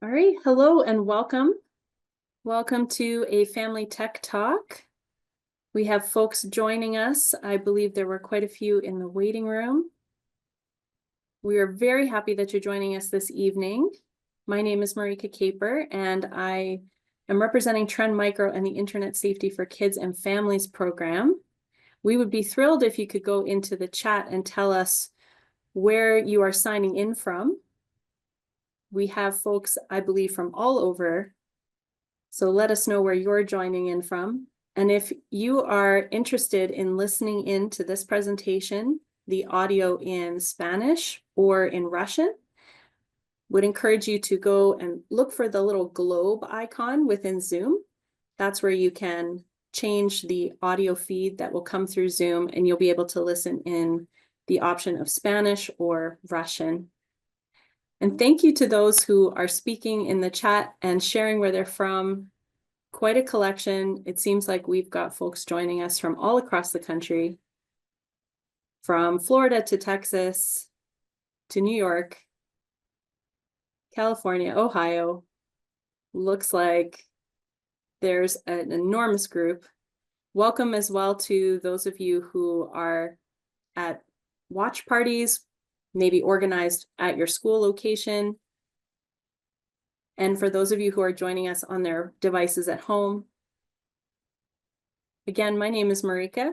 All right, hello and welcome. Welcome to a Family Tech Talk. We have folks joining us. I believe there were quite a few in the waiting room. We are very happy that you're joining us this evening. My name is Marike Kuyper, and I am representing Trend Micro and the Internet Safety for Kids and Families program. We would be thrilled if you could go into the chat and tell us where you are signing in from. We have folks, I believe, from all over. So let us know where you're joining in from. And if you are interested in listening in to this presentation, the audio in Spanish or in Russian, would encourage you to go and look for the little globe icon within Zoom. That's where you can change the audio feed that will come through Zoom, and you'll be able to listen in the option of Spanish or Russian. And thank you to those who are speaking in the chat and sharing where they're from. Quite a collection. It seems like we've got folks joining us from all across the country, from Florida to Texas to New York, California, Ohio. Looks like there's an enormous group. Welcome as well to those of you who are at watch parties, maybe organized at your school location. And for those of you who are joining us on their devices at home. Again, my name is Marike,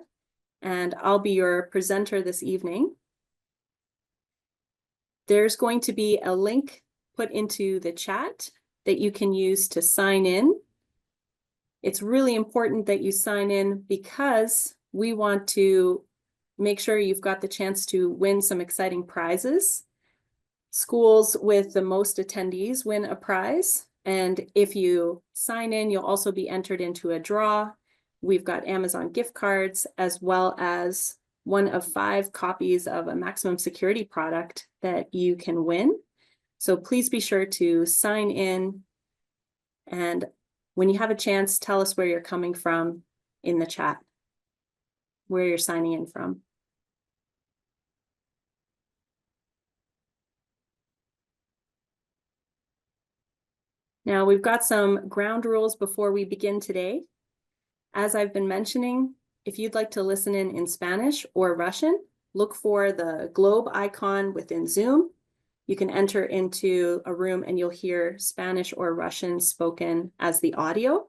and I'll be your presenter this evening. There's going to be a link put into the chat that you can use to sign in. It's really important that you sign in because we want to make sure you've got the chance to win some exciting prizes. Schools with the most attendees win a prize. And if you sign in, you'll also be entered into a draw. We've got Amazon gift cards, as well as one of 5 copies of a maximum security product that you can win. So please be sure to sign in. And when you have a chance, tell us where you're coming from in the chat, where you're signing in from. Now, we've got some ground rules before we begin today. As I've been mentioning, if you'd like to listen in Spanish or Russian, look for the globe icon within Zoom. You can enter into a room and you'll hear Spanish or Russian spoken as the audio.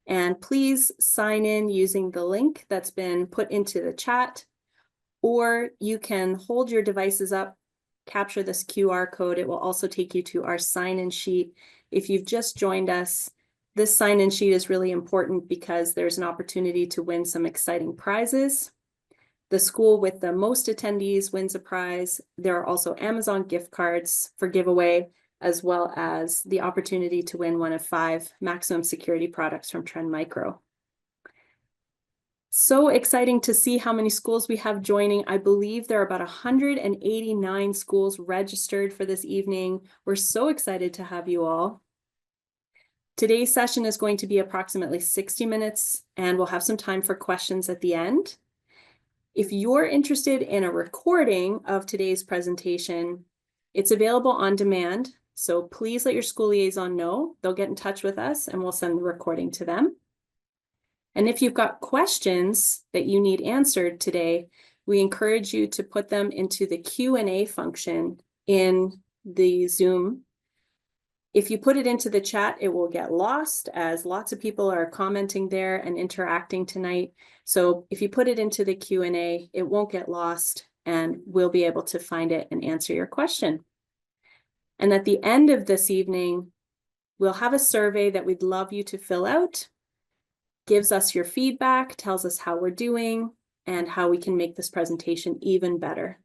And please sign in using the link that's been put into the chat, or you can hold your devices up, capture this QR code. It will also take you to our sign-in sheet. If you've just joined us, this sign-in sheet is really important because there's an opportunity to win some exciting prizes. The school with the most attendees wins a prize. There are also Amazon gift cards for giveaway, as well as the opportunity to win one of 5 maximum security products from Trend Micro. So exciting to see how many schools we have joining. I believe there are about 189 schools registered for this evening. We're so excited to have you all. Today's session is going to be approximately 60 minutes, and we'll have some time for questions at the end. If you're interested in a recording of today's presentation, it's available on demand. So please let your school liaison know. They'll get in touch with us and we'll send the recording to them. And if you've got questions that you need answered today, we encourage you to put them into the Q&A function in the Zoom. If you put it into the chat, it will get lost, as lots of people are commenting there and interacting tonight. So if you put it into the Q&A, it won't get lost, and we'll be able to find it and answer your question. And at the end of this evening, we'll have a survey that we'd love you to fill out. Gives us your feedback, tells us how we're doing, and how we can make this presentation even better.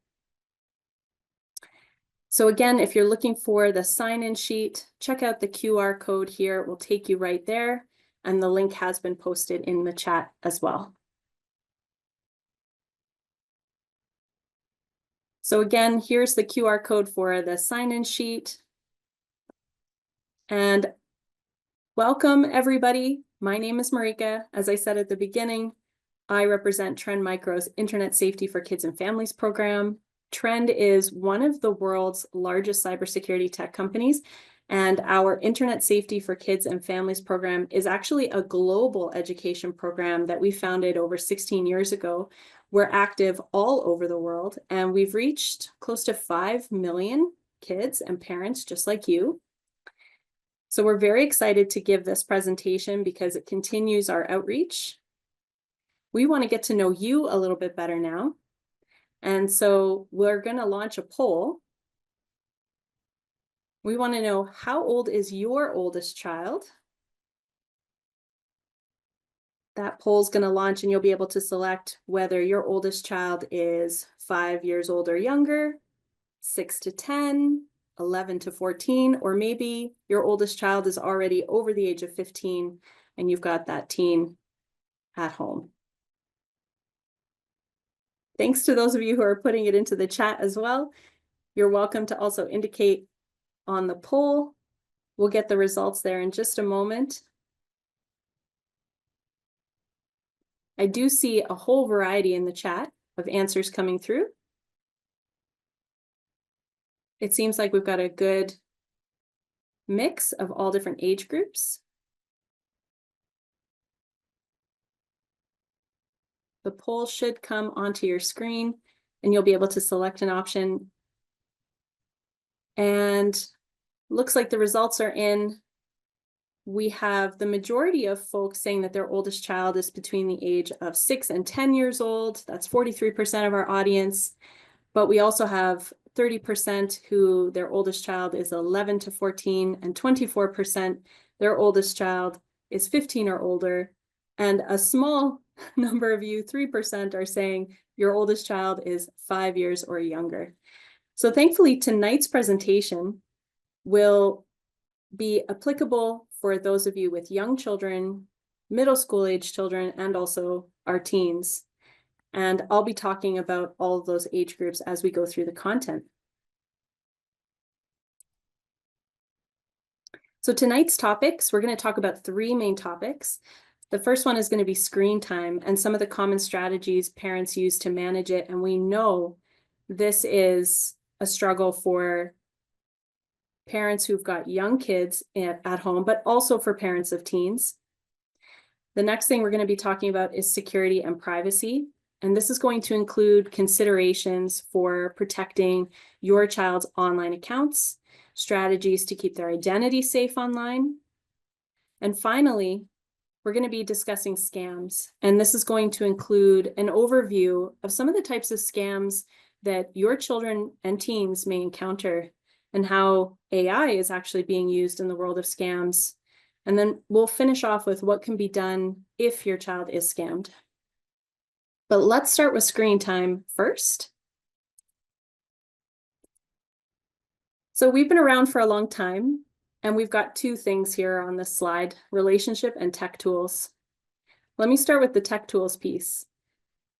So again, if you're looking for the sign-in sheet, check out the QR code here. It will take you right there, and the link has been posted in the chat as well. So again, here's the QR code for the sign-in sheet. And welcome, everybody. My name is Marike. As I said at the beginning, I represent Trend Micro's Internet Safety for Kids and Families program. Trend is one of the world's largest cybersecurity tech companies, and our Internet Safety for Kids and Families program is actually a global education program that we founded over 16 years ago. We're active all over the world, and we've reached close to 5 million kids and parents just like you. So we're very excited to give this presentation because it continues our outreach. We want to get to know you a little bit better now. And so we're going to launch a poll. We want to know, how old is your oldest child? That poll is going to launch and you'll be able to select whether your oldest child is 5 years old or younger, 6 to 10, 11 to 14, or maybe your oldest child is already over the age of 15 and you've got that teen at home. Thanks to those of you who are putting it into the chat as well. You're welcome to also indicate on the poll. We'll get the results there in just a moment. I do see a whole variety in the chat of answers coming through. It seems like we've got a good mix of all different age groups. The poll should come onto your screen and you'll be able to select an option. And looks like the results are in. We have the majority of folks saying that their oldest child is between the age of 6 and 10 years old. That's 43% of our audience. But we also have 30% who their oldest child is 11 to 14, and 24% their oldest child is 15 or older. And a small number of you, 3%, are saying your oldest child is 5 years or younger. So thankfully, tonight's presentation will be applicable for those of you with young children, middle school age children, and also our teens. And I'll be talking about all of those age groups as we go through the content. So tonight's topics, we're going to talk about 3 main topics. The first one is going to be screen time and some of the common strategies parents use to manage it. And we know this is a struggle for parents who've got young kids at home, but also for parents of teens. The next thing we're going to be talking about is security and privacy. And this is going to include considerations for protecting your child's online accounts, strategies to keep their identity safe online. And finally, we're going to be discussing scams. And this is going to include an overview of some of the types of scams that your children and teens may encounter and how AI is actually being used in the world of scams. And then we'll finish off with what can be done if your child is scammed. But let's start with screen time first. So we've been around for a long time, and we've got 2 things here on this slide: relationship and tech tools. Let me start with the tech tools piece.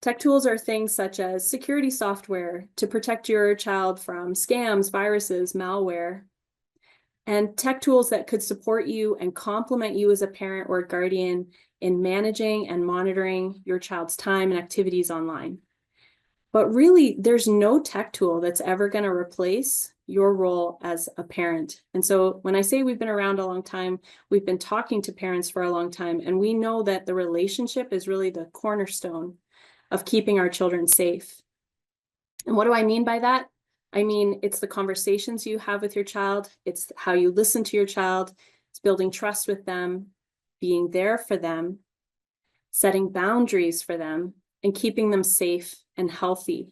Tech tools are things such as security software to protect your child from scams, viruses, malware, and tech tools that could support you and complement you as a parent or guardian in managing and monitoring your child's time and activities online. But really, there's no tech tool that's ever going to replace your role as a parent. And so when I say we've been around a long time, we've been talking to parents for a long time, and we know that the relationship is really the cornerstone of keeping our children safe. And what do I mean by that? I mean, it's the conversations you have with your child. It's how you listen to your child. It's building trust with them, being there for them, setting boundaries for them, and keeping them safe and healthy.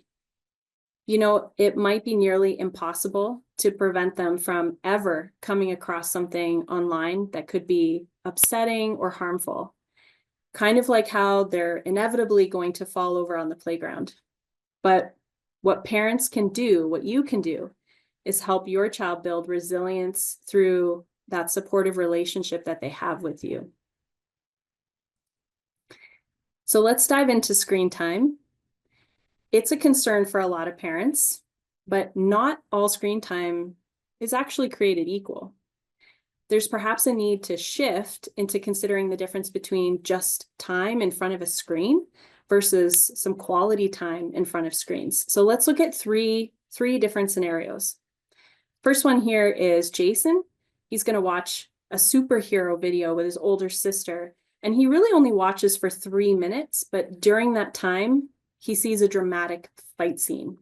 You know, it might be nearly impossible to prevent them from ever coming across something online that could be upsetting or harmful. Kind of like how they're inevitably going to fall over on the playground. But what parents can do, what you can do, is help your child build resilience through that supportive relationship that they have with you. So let's dive into screen time. It's a concern for a lot of parents, but not all screen time is actually created equal. There's perhaps a need to shift into considering the difference between just time in front of a screen versus some quality time in front of screens. So let's look at three different scenarios. First one here is Jason. He's going to watch a superhero video with his older sister, and he really only watches for 3 minutes, but during that time, he sees a dramatic fight scene.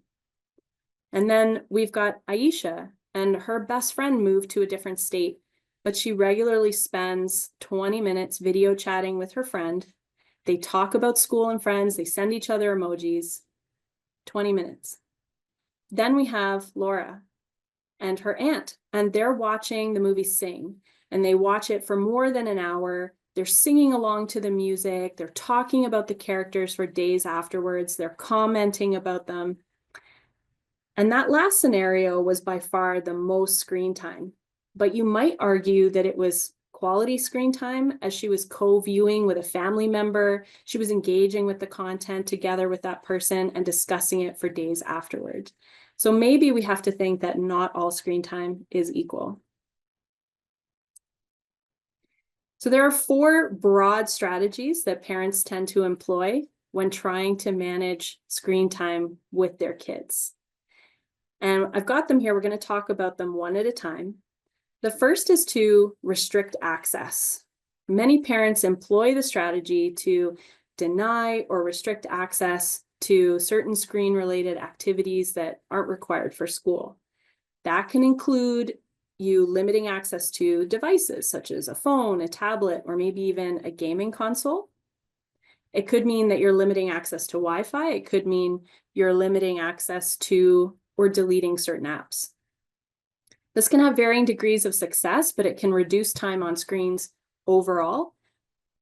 And then we've got Aisha, and her best friend moved to a different state, but she regularly spends 20 minutes video chatting with her friend. They talk about school and friends, they send each other emojis, 20 minutes. Then we have Laura and her aunt, and they're watching the movie Sing, and they watch it for more than an hour. They're singing along to the music, they're talking about the characters for days afterwards, they're commenting about them. And that last scenario was by far the most screen time, but you might argue that it was quality screen time, as she was co-viewing with a family member. She was engaging with the content together with that person and discussing it for days afterward. So maybe we have to think that not all screen time is equal. So there are 4 broad strategies that parents tend to employ when trying to manage screen time with their kids. And I've got them here. We're going to talk about them one at a time. The first is to restrict access. Many parents employ the strategy to deny or restrict access to certain screen-related activities that aren't required for school. That can include you limiting access to devices such as a phone, a tablet, or maybe even a gaming console. It could mean that you're limiting access to Wi-Fi. It could mean you're limiting access to or deleting certain apps. This can have varying degrees of success, but it can reduce time on screens overall.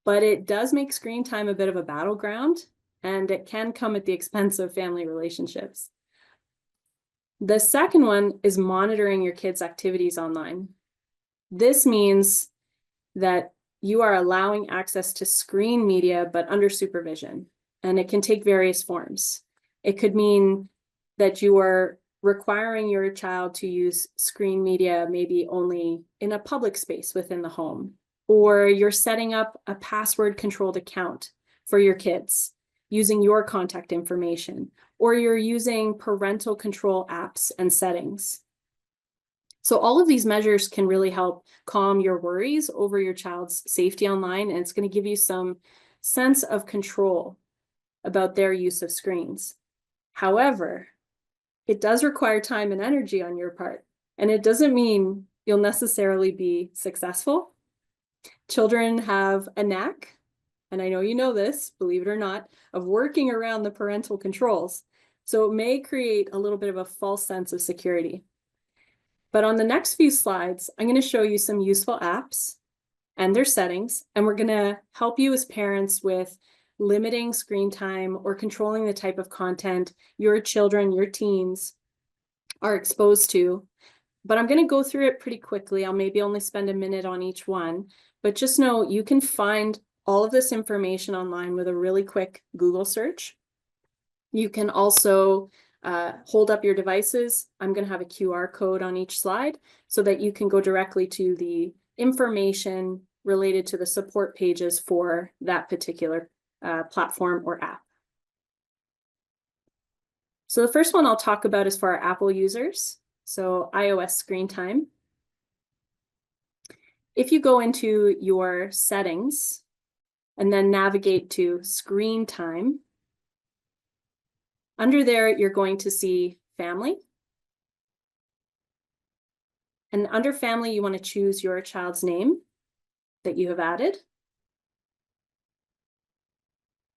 But it does make screen time a bit of a battleground, and it can come at the expense of family relationships. The second one is monitoring your kids' activities online. This means that you are allowing access to screen media, but under supervision, and it can take various forms. It could mean that you are requiring your child to use screen media maybe only in a public space within the home, or you're setting up a password-controlled account for your kids using your contact information, or you're using parental control apps and settings. So all of these measures can really help calm your worries over your child's safety online, and it's going to give you some sense of control about their use of screens. However, it does require time and energy on your part, and it doesn't mean you'll necessarily be successful. Children have a knack, and I know you know this, believe it or not, of working around the parental controls. So it may create a little bit of a false sense of security. But on the next few slides, I'm going to show you some useful apps and their settings, and we're going to help you as parents with limiting screen time or controlling the type of content your children, your teens are exposed to. But I'm going to go through it pretty quickly. I'll maybe only spend a minute on each one, but just know you can find all of this information online with a really quick Google search. You can also hold up your devices. I'm going to have a QR code on each slide so that you can go directly to the information related to the support pages for that particular platform or app. So the first one I'll talk about is for our Apple users, so iOS screen time. If you go into your settings and then navigate to screen time, under there you're going to see family. And under family, you want to choose your child's name that you have added.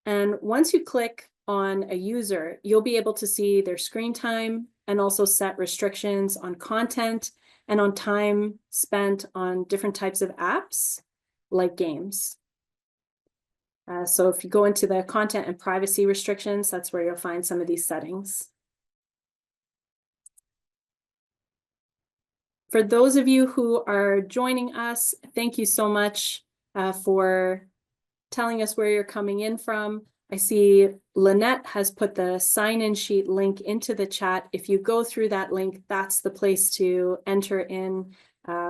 And once you click on a user, you'll be able to see their screen time and also set restrictions on content and on time spent on different types of apps like games. So if you go into the content and privacy restrictions, that's where you'll find some of these settings. For those of you who are joining us, thank you so much for telling us where you're coming in from. I see Lynette has put the sign-in sheet link into the chat. If you go through that link, that's the place to enter in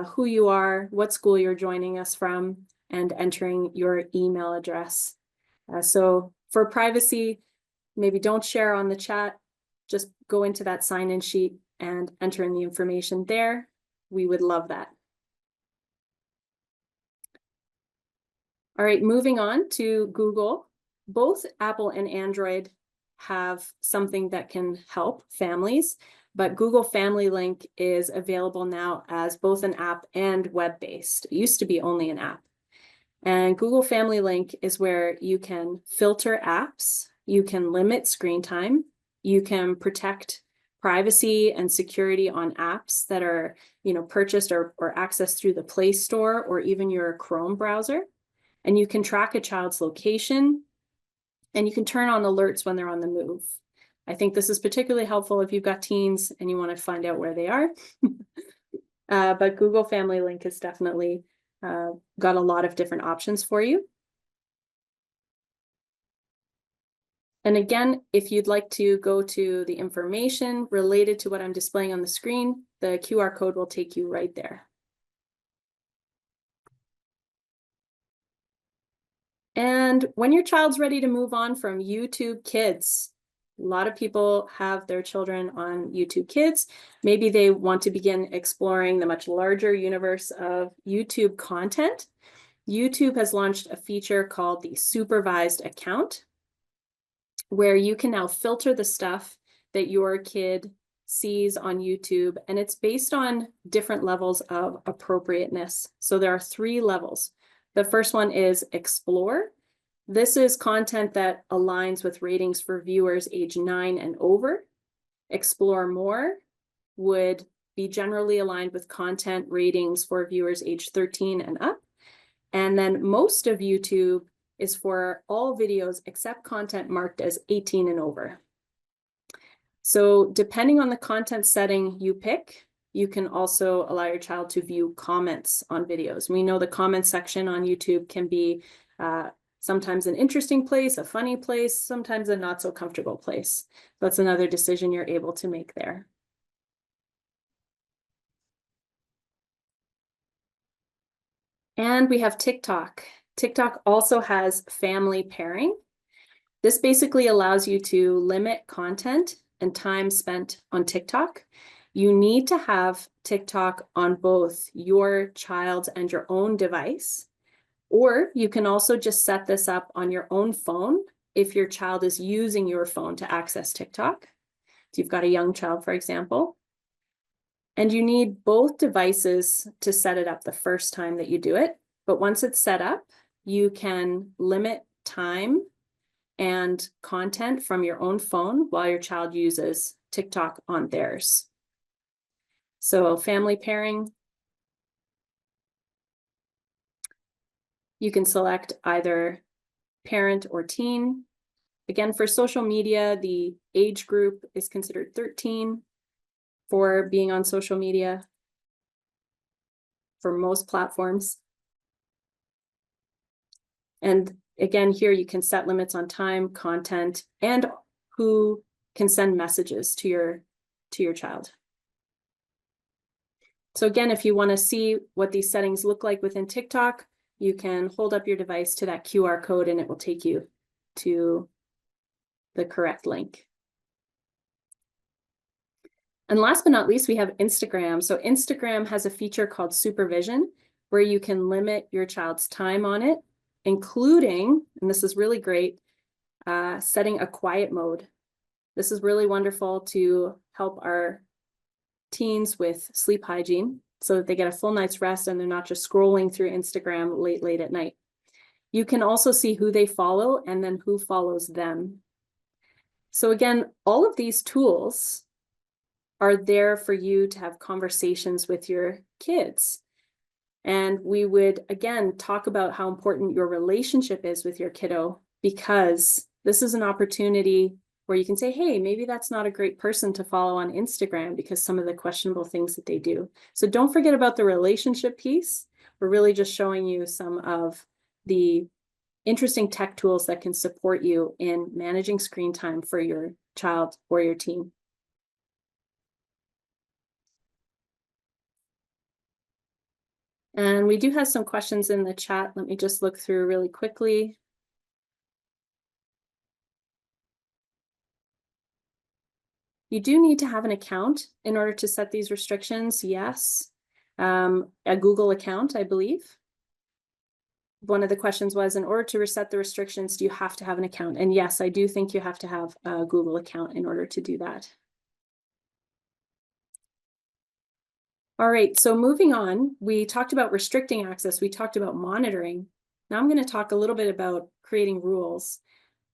who you are, what school you're joining us from, and entering your email address. So For privacy, maybe don't share on the chat. Just go into that sign-in sheet and enter in the information there. We would love that. All right, moving on to Google. Both Apple and Android have something that can help families, but Google Family Link is available now as both an app and web-based. It used to be only an app. And Google Family Link is where you can filter apps, you can limit screen time, you can protect privacy and security on apps that are, purchased or accessed through the Play Store or even your Chrome browser. And you can track a child's location, and you can turn on alerts when they're on the move. I think this is particularly helpful if you've got teens and you want to find out where they are. But Google Family Link has definitely got a lot of different options for you. And again, if you'd like to go to the information related to what I'm displaying on the screen, the QR code will take you right there. And when your child's ready to move on from YouTube Kids, a lot of people have their children on YouTube Kids. Maybe they want to begin exploring the much larger universe of YouTube content. YouTube has launched a feature called the supervised account, where you can now filter the stuff that your kid sees on YouTube, and it's based on different levels of appropriateness. So there are 3 levels. The first one is Explore. This is content that aligns with ratings for viewers age 9 and over. Explore More would be generally aligned with content ratings for viewers age 13 and up. And then most of YouTube is for all videos except content marked as 18 and over. So depending on the content setting you pick, you can also allow your child to view comments on videos. We know the comment section on YouTube can be sometimes an interesting place, a funny place, sometimes a not so comfortable place. That's another decision you're able to make there. And we have TikTok. TikTok also has family pairing. This basically allows you to limit content and time spent on TikTok. You need to have TikTok on both your child's and your own device, or you can also just set this up on your own phone if your child is using your phone to access TikTok. So you've got a young child, for example, and you need both devices to set it up the first time that you do it. But once it's set up, you can limit time and content from your own phone while your child uses TikTok on theirs. So family pairing, you can select either parent or teen. Again, for social media, the age group is considered 13 for being on social media for most platforms. And again, here you can set limits on time, content, and who can send messages to your child. So again, if you want to see what these settings look like within TikTok, you can hold up your device to that QR code and it will take you to the correct link. And last but not least, we have Instagram. So Instagram has a feature called supervision, where you can limit your child's time on it, including, and this is really great, setting a quiet mode. This is really wonderful to help our teens with sleep hygiene so that they get a full night's rest and they're not just scrolling through Instagram late at night. You can also see who they follow and then who follows them. So again, all of these tools are there for you to have conversations with your kids. And we would, again, talk about how important your relationship is with your kiddo, because this is an opportunity where you can say, hey, maybe that's not a great person to follow on Instagram because some of the questionable things that they do. So don't forget about the relationship piece. We're really just showing you some of the interesting tech tools that can support you in managing screen time for your child or your teen. And we do have some questions in the chat. Let me just look through really quickly. You do need to have an account in order to set these restrictions, yes. A Google account, I believe. One of the questions was, in order to reset the restrictions, do you have to have an account? And yes, I do think you have to have a Google account in order to do that. All right, so moving on, we talked about restricting access. We talked about monitoring. Now I'm going to talk a little bit about creating rules.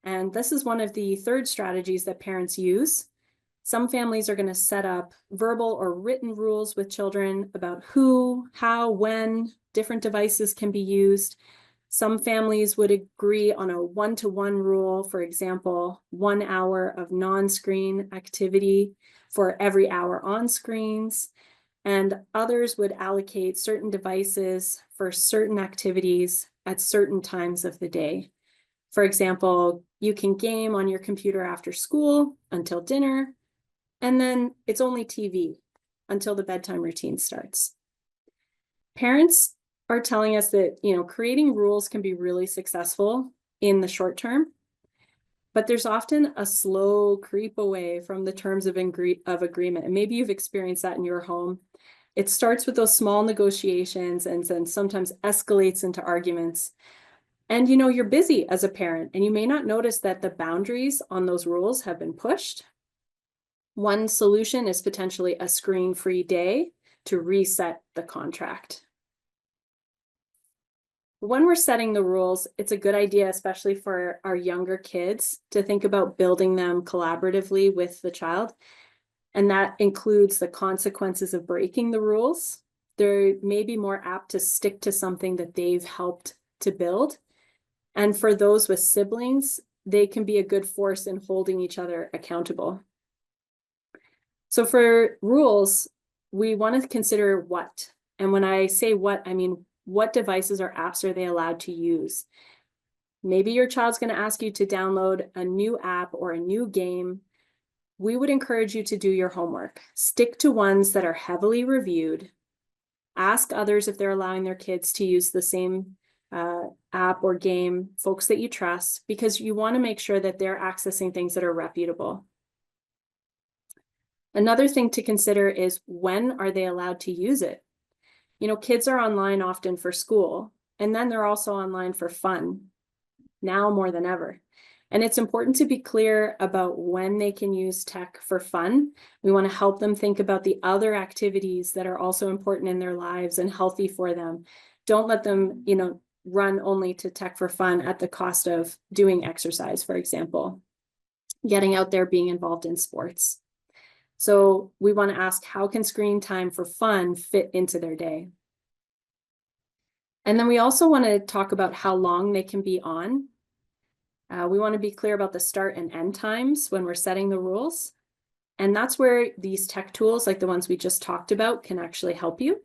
And this is one of the third strategies that parents use. Some families are going to set up verbal or written rules with children about who, how, when different devices can be used. Some families would agree on a one-to-one rule, for example, 1 hour of non-screen activity for every hour on screens. And others would allocate certain devices for certain activities at certain times of the day. For example, you can game on your computer after school until dinner, and then it's only TV until the bedtime routine starts. Parents are telling us that, creating rules can be really successful in the short term, but there's often a slow creep away from the terms of agreement. And maybe you've experienced that in your home. It starts with those small negotiations and then sometimes escalates into arguments. And you're busy as a parent, and you may not notice that the boundaries on those rules have been pushed. One solution is potentially a screen-free day to reset the contract. When we're setting the rules, it's a good idea, especially for our younger kids, to think about building them collaboratively with the child. And that includes the consequences of breaking the rules. They may be more apt to stick to something that they've helped to build. And for those with siblings, they can be a good force in holding each other accountable. So for rules, we want to consider what. And when I say what, I mean, what devices or apps are they allowed to use? Maybe your child's going to ask you to download a new app or a new game. We would encourage you to do your homework. Stick to ones that are heavily reviewed. Ask others if they're allowing their kids to use the same app or game, folks that you trust, because you want to make sure that they're accessing things that are reputable. Another thing to consider is, when are they allowed to use it? Kids are online often for school, and then they're also online for fun, now more than ever. And it's important to be clear about when they can use tech for fun. We want to help them think about the other activities that are also important in their lives and healthy for them. Don't let them, run only to tech for fun at the cost of doing exercise, for example, getting out there, being involved in sports. So we want to ask, how can screen time for fun fit into their day? And then we also want to talk about how long they can be on. We want to be clear about the start and end times when we're setting the rules. And that's where these tech tools, like the ones we just talked about, can actually help you.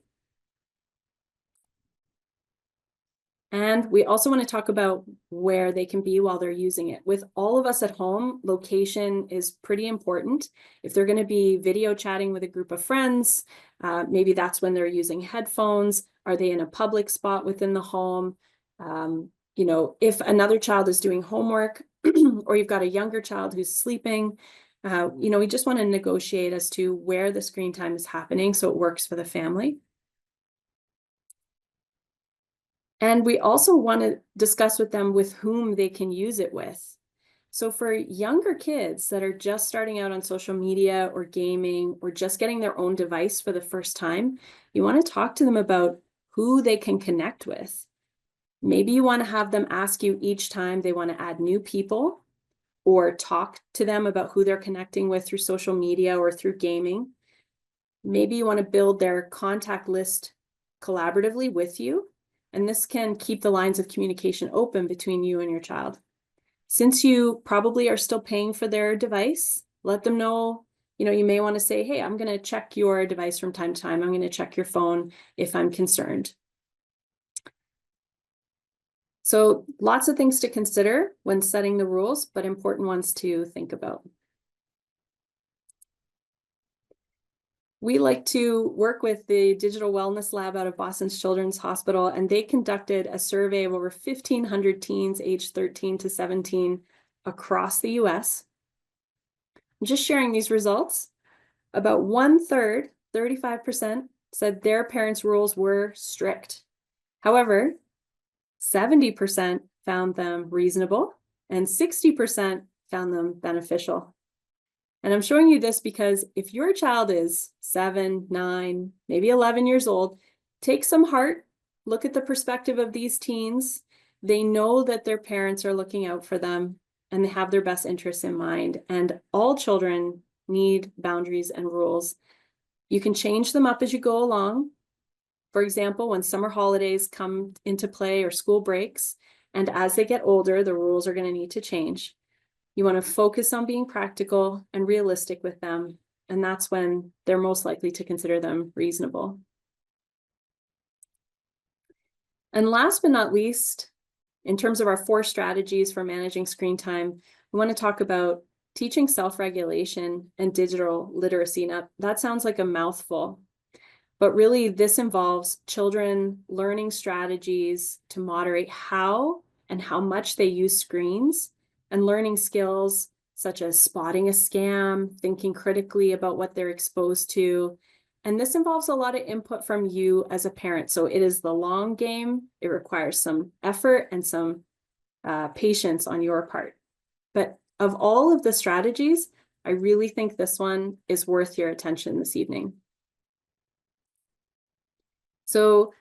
And we also want to talk about where they can be while they're using it. With all of us at home, location is pretty important. If they're going to be video chatting with a group of friends, maybe that's when they're using headphones. Are they in a public spot within the home? If another child is doing homework or you've got a younger child who's sleeping, we just want to negotiate as to where the screen time is happening so it works for the family. And we also want to discuss with them with whom they can use it with. So for younger kids that are just starting out on social media or gaming or just getting their own device for the first time, you want to talk to them about who they can connect with. Maybe you want to have them ask you each time they want to add new people, or talk to them about who they're connecting with through social media or through gaming. Maybe you want to build their contact list collaboratively with you. And this can keep the lines of communication open between you and your child. Since you probably are still paying for their device, let them know, you may want to say, hey, I'm going to check your device from time to time. I'm going to check your phone if I'm concerned. So lots of things to consider when setting the rules, but important ones to think about. We like to work with the Digital Wellness Lab out of Boston's Children's Hospital, and they conducted a survey of over 1,500 teens aged 13 to 17 across the US. Just sharing these results, about 1/3, 35%, said their parents' rules were strict. However, 70% found them reasonable and 60% found them beneficial. And I'm showing you this because if your child is 7, 9, maybe 11 years old, take some heart, look at the perspective of these teens. They know that their parents are looking out for them and they have their best interests in mind. And all children need boundaries and rules. You can change them up as you go along. For example, when summer holidays come into play or school breaks, and as they get older, the rules are going to need to change. You want to focus on being practical and realistic with them, and that's when they're most likely to consider them reasonable. And last but not least, in terms of our 4 strategies for managing screen time, we want to talk about teaching self-regulation and digital literacy. Now, that sounds like a mouthful, but really this involves children learning strategies to moderate how and how much they use screens, and learning skills such as spotting a scam, thinking critically about what they're exposed to. And this involves a lot of input from you as a parent. So it is the long game. It requires some effort and some patience on your part. But of all of the strategies, I really think this one is worth your attention this evening. So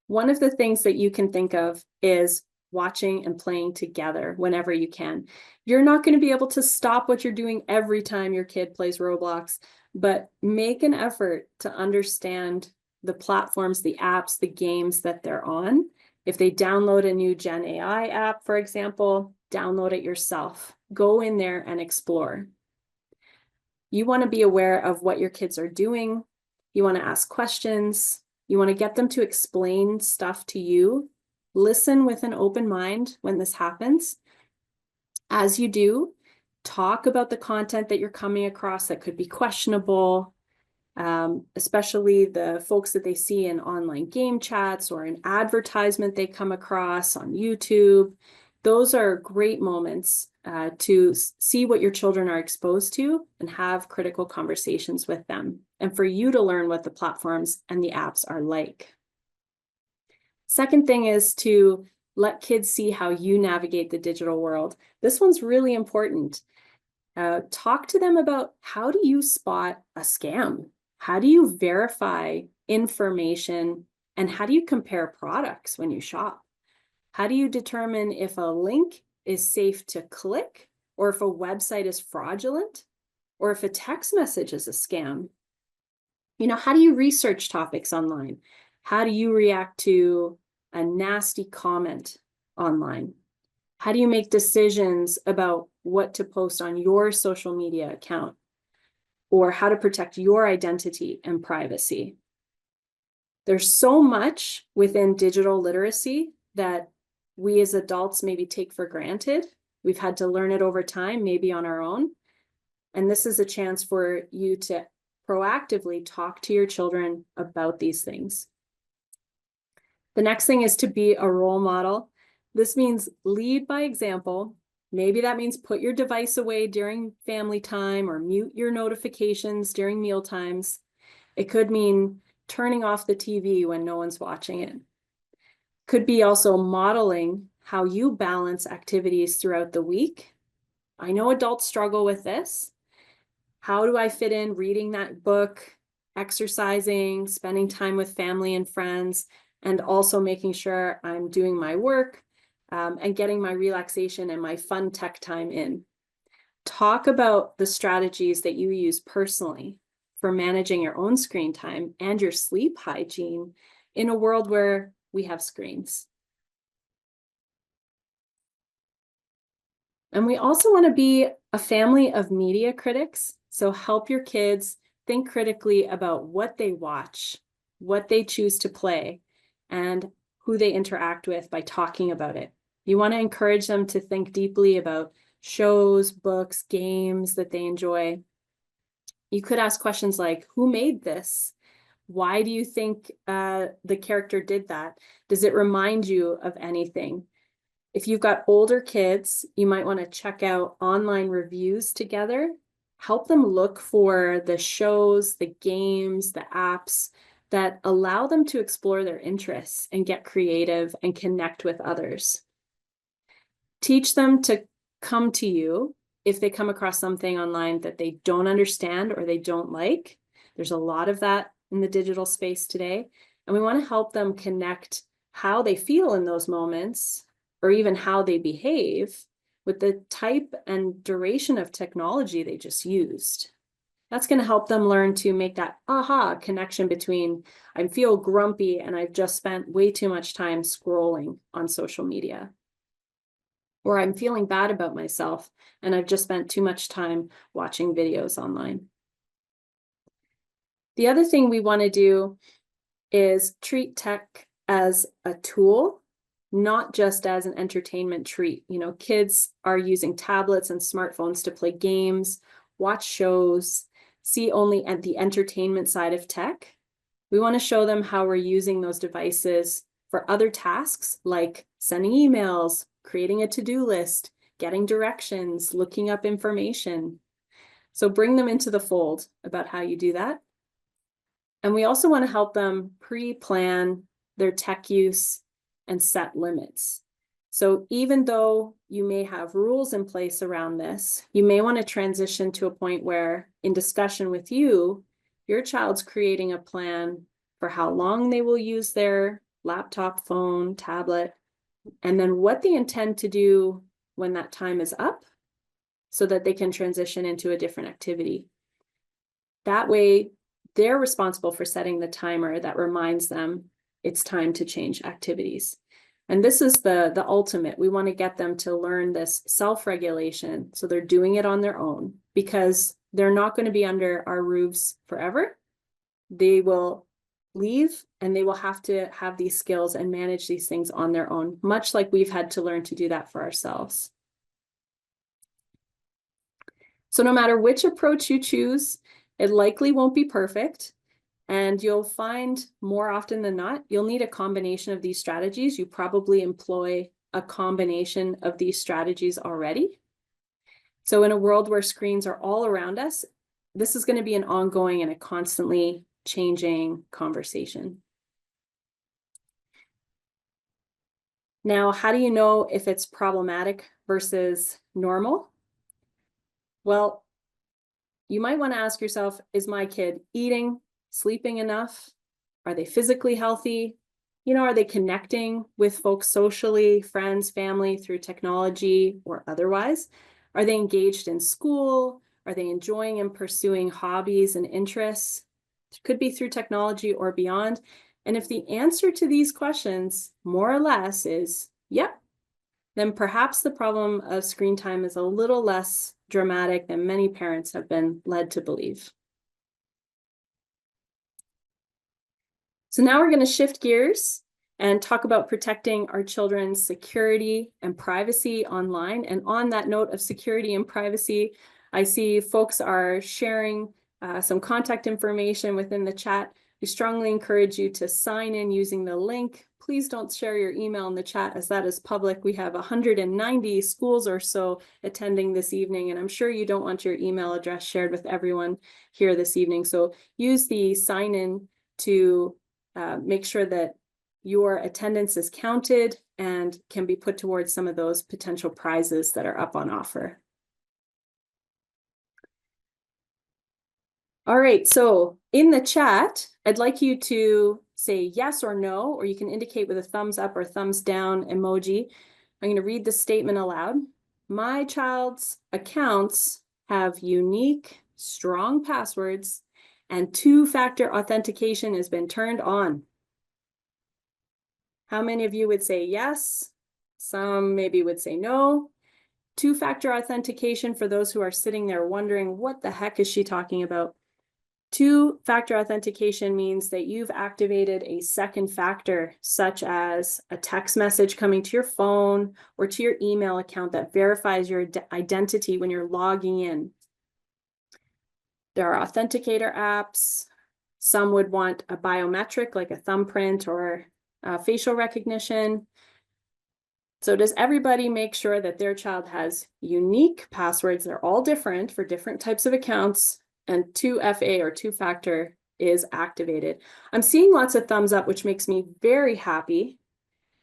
one of the things that you can think of is watching and playing together whenever you can. You're not going to be able to stop what you're doing every time your kid plays Roblox, but make an effort to understand the platforms, the apps, the games that they're on. If they download a new Gen AI app, for example, download it yourself. Go in there and explore. You want to be aware of what your kids are doing. You want to ask questions. You want to get them to explain stuff to you. Listen with an open mind when this happens. As you do, talk about the content that you're coming across that could be questionable, especially the folks that they see in online game chats or an advertisement they come across on YouTube. Those are great moments to see what your children are exposed to and have critical conversations with them, and for you to learn what the platforms and the apps are like. Second thing is to let kids see how you navigate the digital world. This one's really important. Talk to them about, how do you spot a scam? How do you verify information? And how do you compare products when you shop? How do you determine if a link is safe to click, or if a website is fraudulent, or if a text message is a scam? You know, how do you research topics online? How do you react to a nasty comment online? How do you make decisions about what to post on your social media account, or how to protect your identity and privacy? There's so much within digital literacy that we as adults maybe take for granted. We've had to learn it over time, maybe on our own. And this is a chance for you to proactively talk to your children about these things. The next thing is to be a role model. This means lead by example. Maybe that means put your device away during family time or mute your notifications during meal times. It could mean turning off the TV when no one's watching it. Could be also modeling how you balance activities throughout the week. I know adults struggle with this. How do I fit in reading that book, exercising, spending time with family and friends, and also making sure I'm doing my work and getting my relaxation and my fun tech time in? Talk about the strategies that you use personally for managing your own screen time and your sleep hygiene in a world where we have screens. And we also want to be a family of media critics. So help your kids think critically about what they watch, what they choose to play, and who they interact with by talking about it. You want to encourage them to think deeply about shows, books, games that they enjoy. You could ask questions like, who made this? Why do you think the character did that? Does it remind you of anything? If you've got older kids, you might want to check out online reviews together. help them look for the shows, the games, the apps that allow them to explore their interests and get creative and connect with others. Teach them to come to you if they come across something online that they don't understand or they don't like. There's a lot of that in the digital space today. And we want to help them connect how they feel in those moments, or even how they behave, with the type and duration of technology they just used. That's going to help them learn to make that aha connection between I feel grumpy and I've just spent way too much time scrolling on social media. Or I'm feeling bad about myself and I've just spent too much time watching videos online. The other thing we want to do is treat tech as a tool, not just as an entertainment treat. You know, kids are using tablets and smartphones to play games, watch shows, see only at the entertainment side of tech. We want to show them how we're using those devices for other tasks like sending emails, creating a to-do list, getting directions, looking up information. So bring them into the fold about how you do that. And we also want to help them pre-plan their tech use and set limits. So even though you may have rules in place around this, you may want to transition to a point where, in discussion with you, your child's creating a plan for how long they will use their laptop, phone, tablet, and then what they intend to do when that time is up so that they can transition into a different activity. That way, they're responsible for setting the timer that reminds them it's time to change activities. And this is the ultimate. We want to get them to learn this self-regulation so they're doing it on their own, because they're not going to be under our roofs forever. They will leave and they will have to have these skills and manage these things on their own, much like we've had to learn to do that for ourselves. So no matter which approach you choose, it likely won't be perfect. And you'll find more often than not, you'll need a combination of these strategies. You probably employ a combination of these strategies already. So in a world where screens are all around us, this is going to be an ongoing and a constantly changing conversation. Now, how do you know if it's problematic versus normal? Well, you might want to ask yourself, is my kid eating, sleeping enough? Are they physically healthy? You know, are they connecting with folks socially, friends, family, through technology or otherwise? Are they engaged in school? Are they enjoying and pursuing hobbies and interests? It could be through technology or beyond. And if the answer to these questions, more or less, is yep, then perhaps the problem of screen time is a little less dramatic than many parents have been led to believe. So now we're going to shift gears and talk about protecting our children's security and privacy online. And on that note of security and privacy, I see folks are sharing some contact information within the chat. We strongly encourage you to sign in using the link. Please don't share your email in the chat, as that is public. We have 190 schools or so attending this evening, and I'm sure you don't want your email address shared with everyone here this evening. So use the sign in to make sure that your attendance is counted and can be put towards some of those potential prizes that are up on offer. All right, so in the chat, I'd like you to say yes or no, or you can indicate with a thumbs up or thumbs down emoji. I'm going to read the statement aloud. My child's accounts have unique, strong passwords, and two-factor authentication has been turned on. How many of you would say yes? Some maybe would say no. Two-factor authentication, for those who are sitting there wondering, what the heck is she talking about? Two-factor authentication means that you've activated a second factor, such as a text message coming to your phone or to your email account that verifies your identity when you're logging in. There are authenticator apps. Some would want a biometric, like a thumbprint or facial recognition. So does everybody make sure that their child has unique passwords? They're all different for different types of accounts, and 2FA or two-factor is activated. I'm seeing lots of thumbs up, which makes me very happy,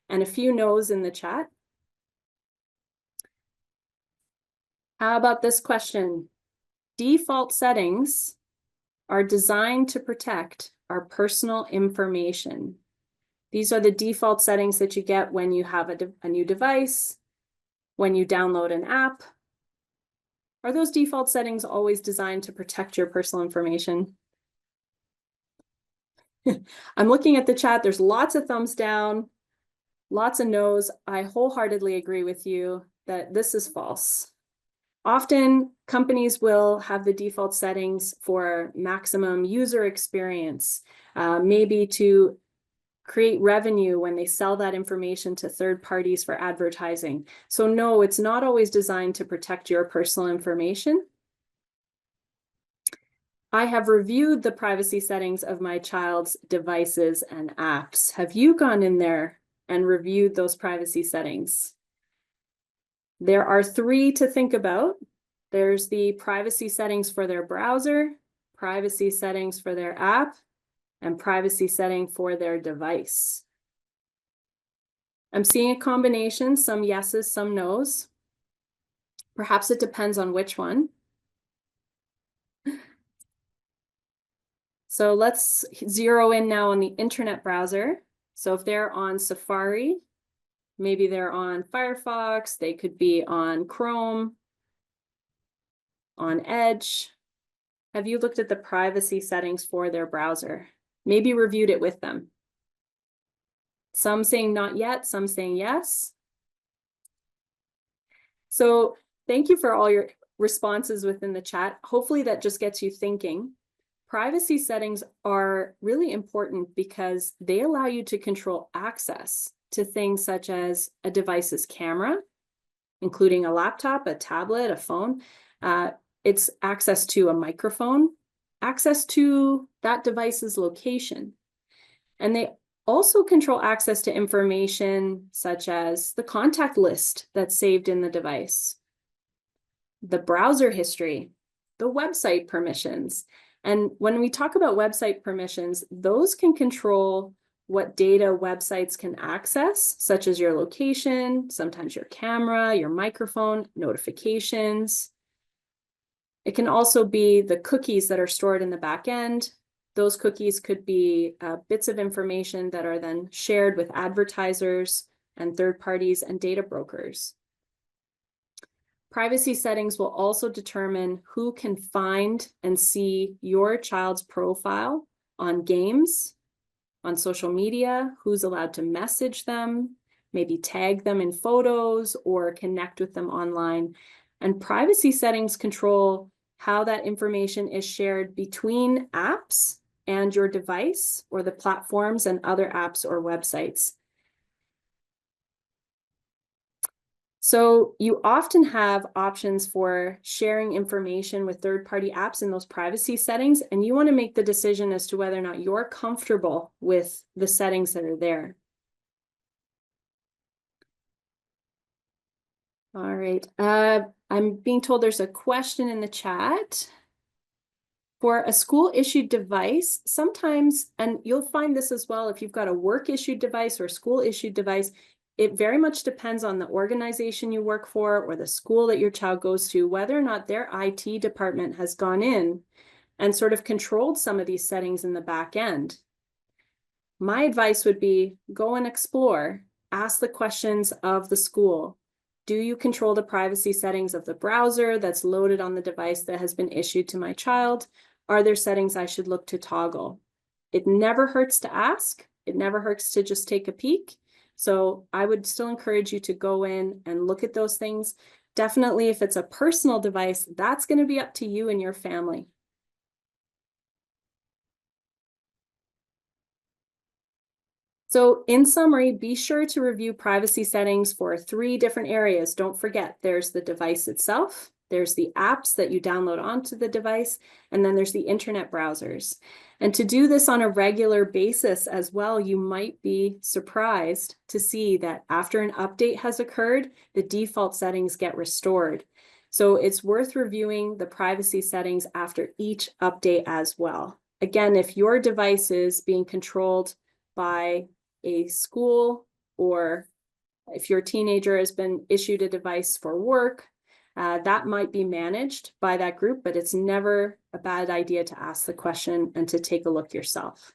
and a few no's in the chat. How about this question? Default settings are designed to protect our personal information. These are the default settings that you get when you have a new device, when you download an app. Are those default settings always designed to protect your personal information? I'm looking at the chat. There's lots of thumbs down, lots of no's. I wholeheartedly agree with you that this is false. Often companies will have the default settings for maximum user experience, maybe to create revenue when they sell that information to third parties for advertising. So no, it's not always designed to protect your personal information. I have reviewed the privacy settings of my child's devices and apps. Have you gone in there and reviewed those privacy settings? There are 3 to think about. There's the privacy settings for their browser, privacy settings for their app, and privacy setting for their device. I'm seeing a combination, some yeses, some nos. Perhaps it depends on which one. So let's zero in now on the internet browser. So if they're on Safari, maybe they're on Firefox, they could be on Chrome, on Edge. Have you looked at the privacy settings for their browser? Maybe reviewed it with them. Some saying not yet, some saying yes. So thank you for all your responses within the chat. Hopefully that just gets you thinking. Privacy settings are really important because they allow you to control access to things such as a device's camera, including a laptop, a tablet, a phone. It's access to a microphone, access to that device's location. And they also control access to information such as the contact list that's saved in the device, the browser history, the website permissions. And when we talk about website permissions, those can control what data websites can access, such as your location, sometimes your camera, your microphone, notifications. It can also be the cookies that are stored in the back end. Those cookies could be bits of information that are then shared with advertisers and third parties and data brokers. Privacy settings will also determine who can find and see your child's profile on games, on social media, who's allowed to message them, maybe tag them in photos or connect with them online. And privacy settings control how that information is shared between apps and your device or the platforms and other apps or websites. So you often have options for sharing information with third-party apps in those privacy settings, and you want to make the decision as to whether or not you're comfortable with the settings that are there. All right, I'm being told there's a question in the chat. For a school-issued device, sometimes, and you'll find this as well if you've got a work-issued device or a school-issued device, it very much depends on the organization you work for or the school that your child goes to, whether or not their IT department has gone in and sort of controlled some of these settings in the back end. My advice would be go and explore, ask the questions of the school. Do you control the privacy settings of the browser that's loaded on the device that has been issued to my child? Are there settings I should look to toggle? It never hurts to ask. It never hurts to just take a peek. So I would still encourage you to go in and look at those things. Definitely, if it's a personal device, that's going to be up to you and your family. So in summary, be sure to review privacy settings for 3 different areas. Don't forget, there's the device itself, there's the apps that you download onto the device, and then there's the internet browsers. And to do this on a regular basis as well, you might be surprised to see that after an update has occurred, the default settings get restored. So it's worth reviewing the privacy settings after each update as well. Again, if your device is being controlled by a school, or if your teenager has been issued a device for work, that might be managed by that group, but it's never a bad idea to ask the question and to take a look yourself.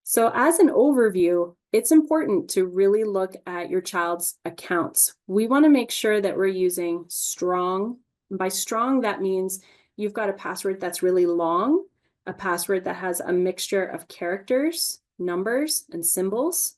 So as an overview, it's important to really look at your child's accounts. We want to make sure that we're using strong. And by strong, that means you've got a password that's really long, a password that has a mixture of characters, numbers, and symbols,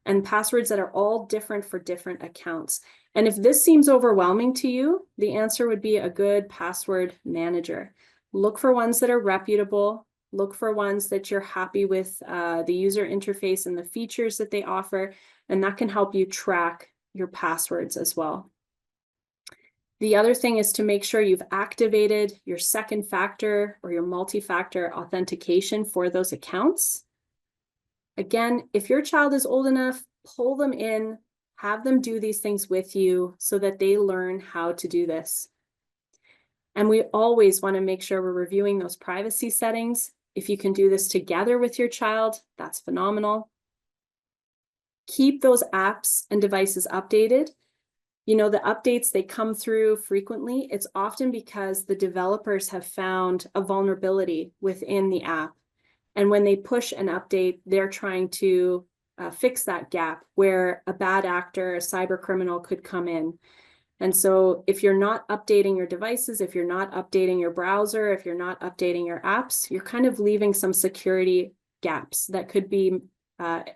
and passwords that are all different for different accounts. And if this seems overwhelming to you, the answer would be a good password manager. Look for ones that are reputable. Look for ones that you're happy with the user interface and the features that they offer, and that can help you track your passwords as well. The other thing is to make sure you've activated your second factor or your multi-factor authentication for those accounts. Again, if your child is old enough, pull them in, have them do these things with you so that they learn how to do this. And we always want to make sure we're reviewing those privacy settings. If you can do this together with your child, that's phenomenal. Keep those apps and devices updated. You know, the updates, they come through frequently. It's often because the developers have found a vulnerability within the app. And when they push an update, they're trying to fix that gap where a bad actor, a cyber criminal could come in. And so if you're not updating your devices, if you're not updating your browser, if you're not updating your apps, you're kind of leaving some security gaps that could be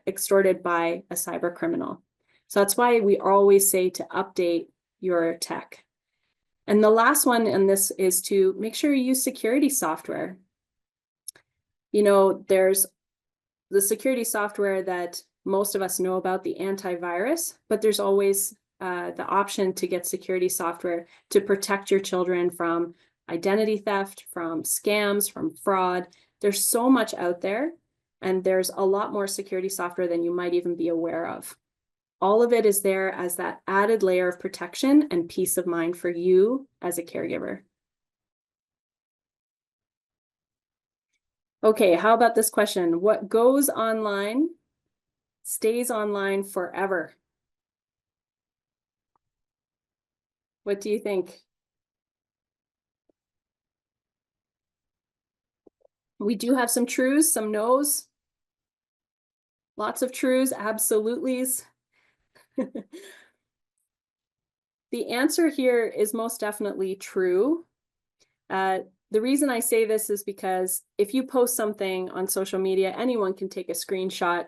extorted by a cyber criminal. So that's why we always say to update your tech. And the last one in this is to make sure you use security software. You know, there's the security software that most of us know about, the antivirus, but there's always the option to get security software to protect your children from identity theft, from scams, from fraud. There's so much out there, and there's a lot more security software than you might even be aware of. All of it is there as that added layer of protection and peace of mind for you as a caregiver. Okay, how about this question? What goes online stays online forever? What do you think? We do have some trues, some no's. Lots of trues, absolutelys. The answer here is most definitely true. The reason I say this is because if you post something on social media, anyone can take a screenshot.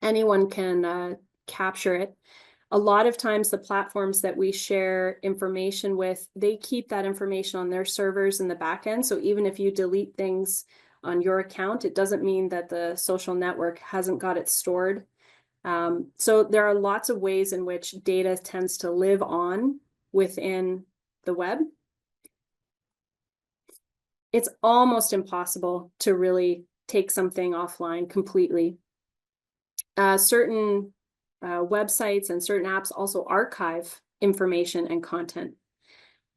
Anyone can capture it. A lot of times the platforms that we share information with, they keep that information on their servers in the back end. So even if you delete things on your account, it doesn't mean that the social network hasn't got it stored. So there are lots of ways in which data tends to live on within the web. It's almost impossible to really take something offline completely. Certain websites and certain apps also archive information and content.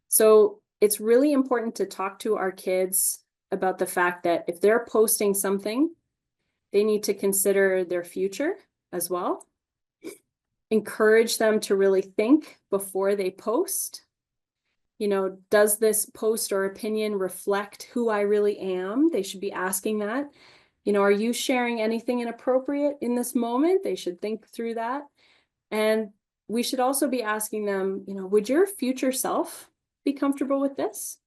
So it's really important to talk to our kids about the fact that if they're posting something, they need to consider their future as well. Encourage them to really think before they post. You know, does this post or opinion reflect who I really am? They should be asking that. You know, are you sharing anything inappropriate in this moment? They should think through that. And we should also be asking them, you know, would your future self be comfortable with this?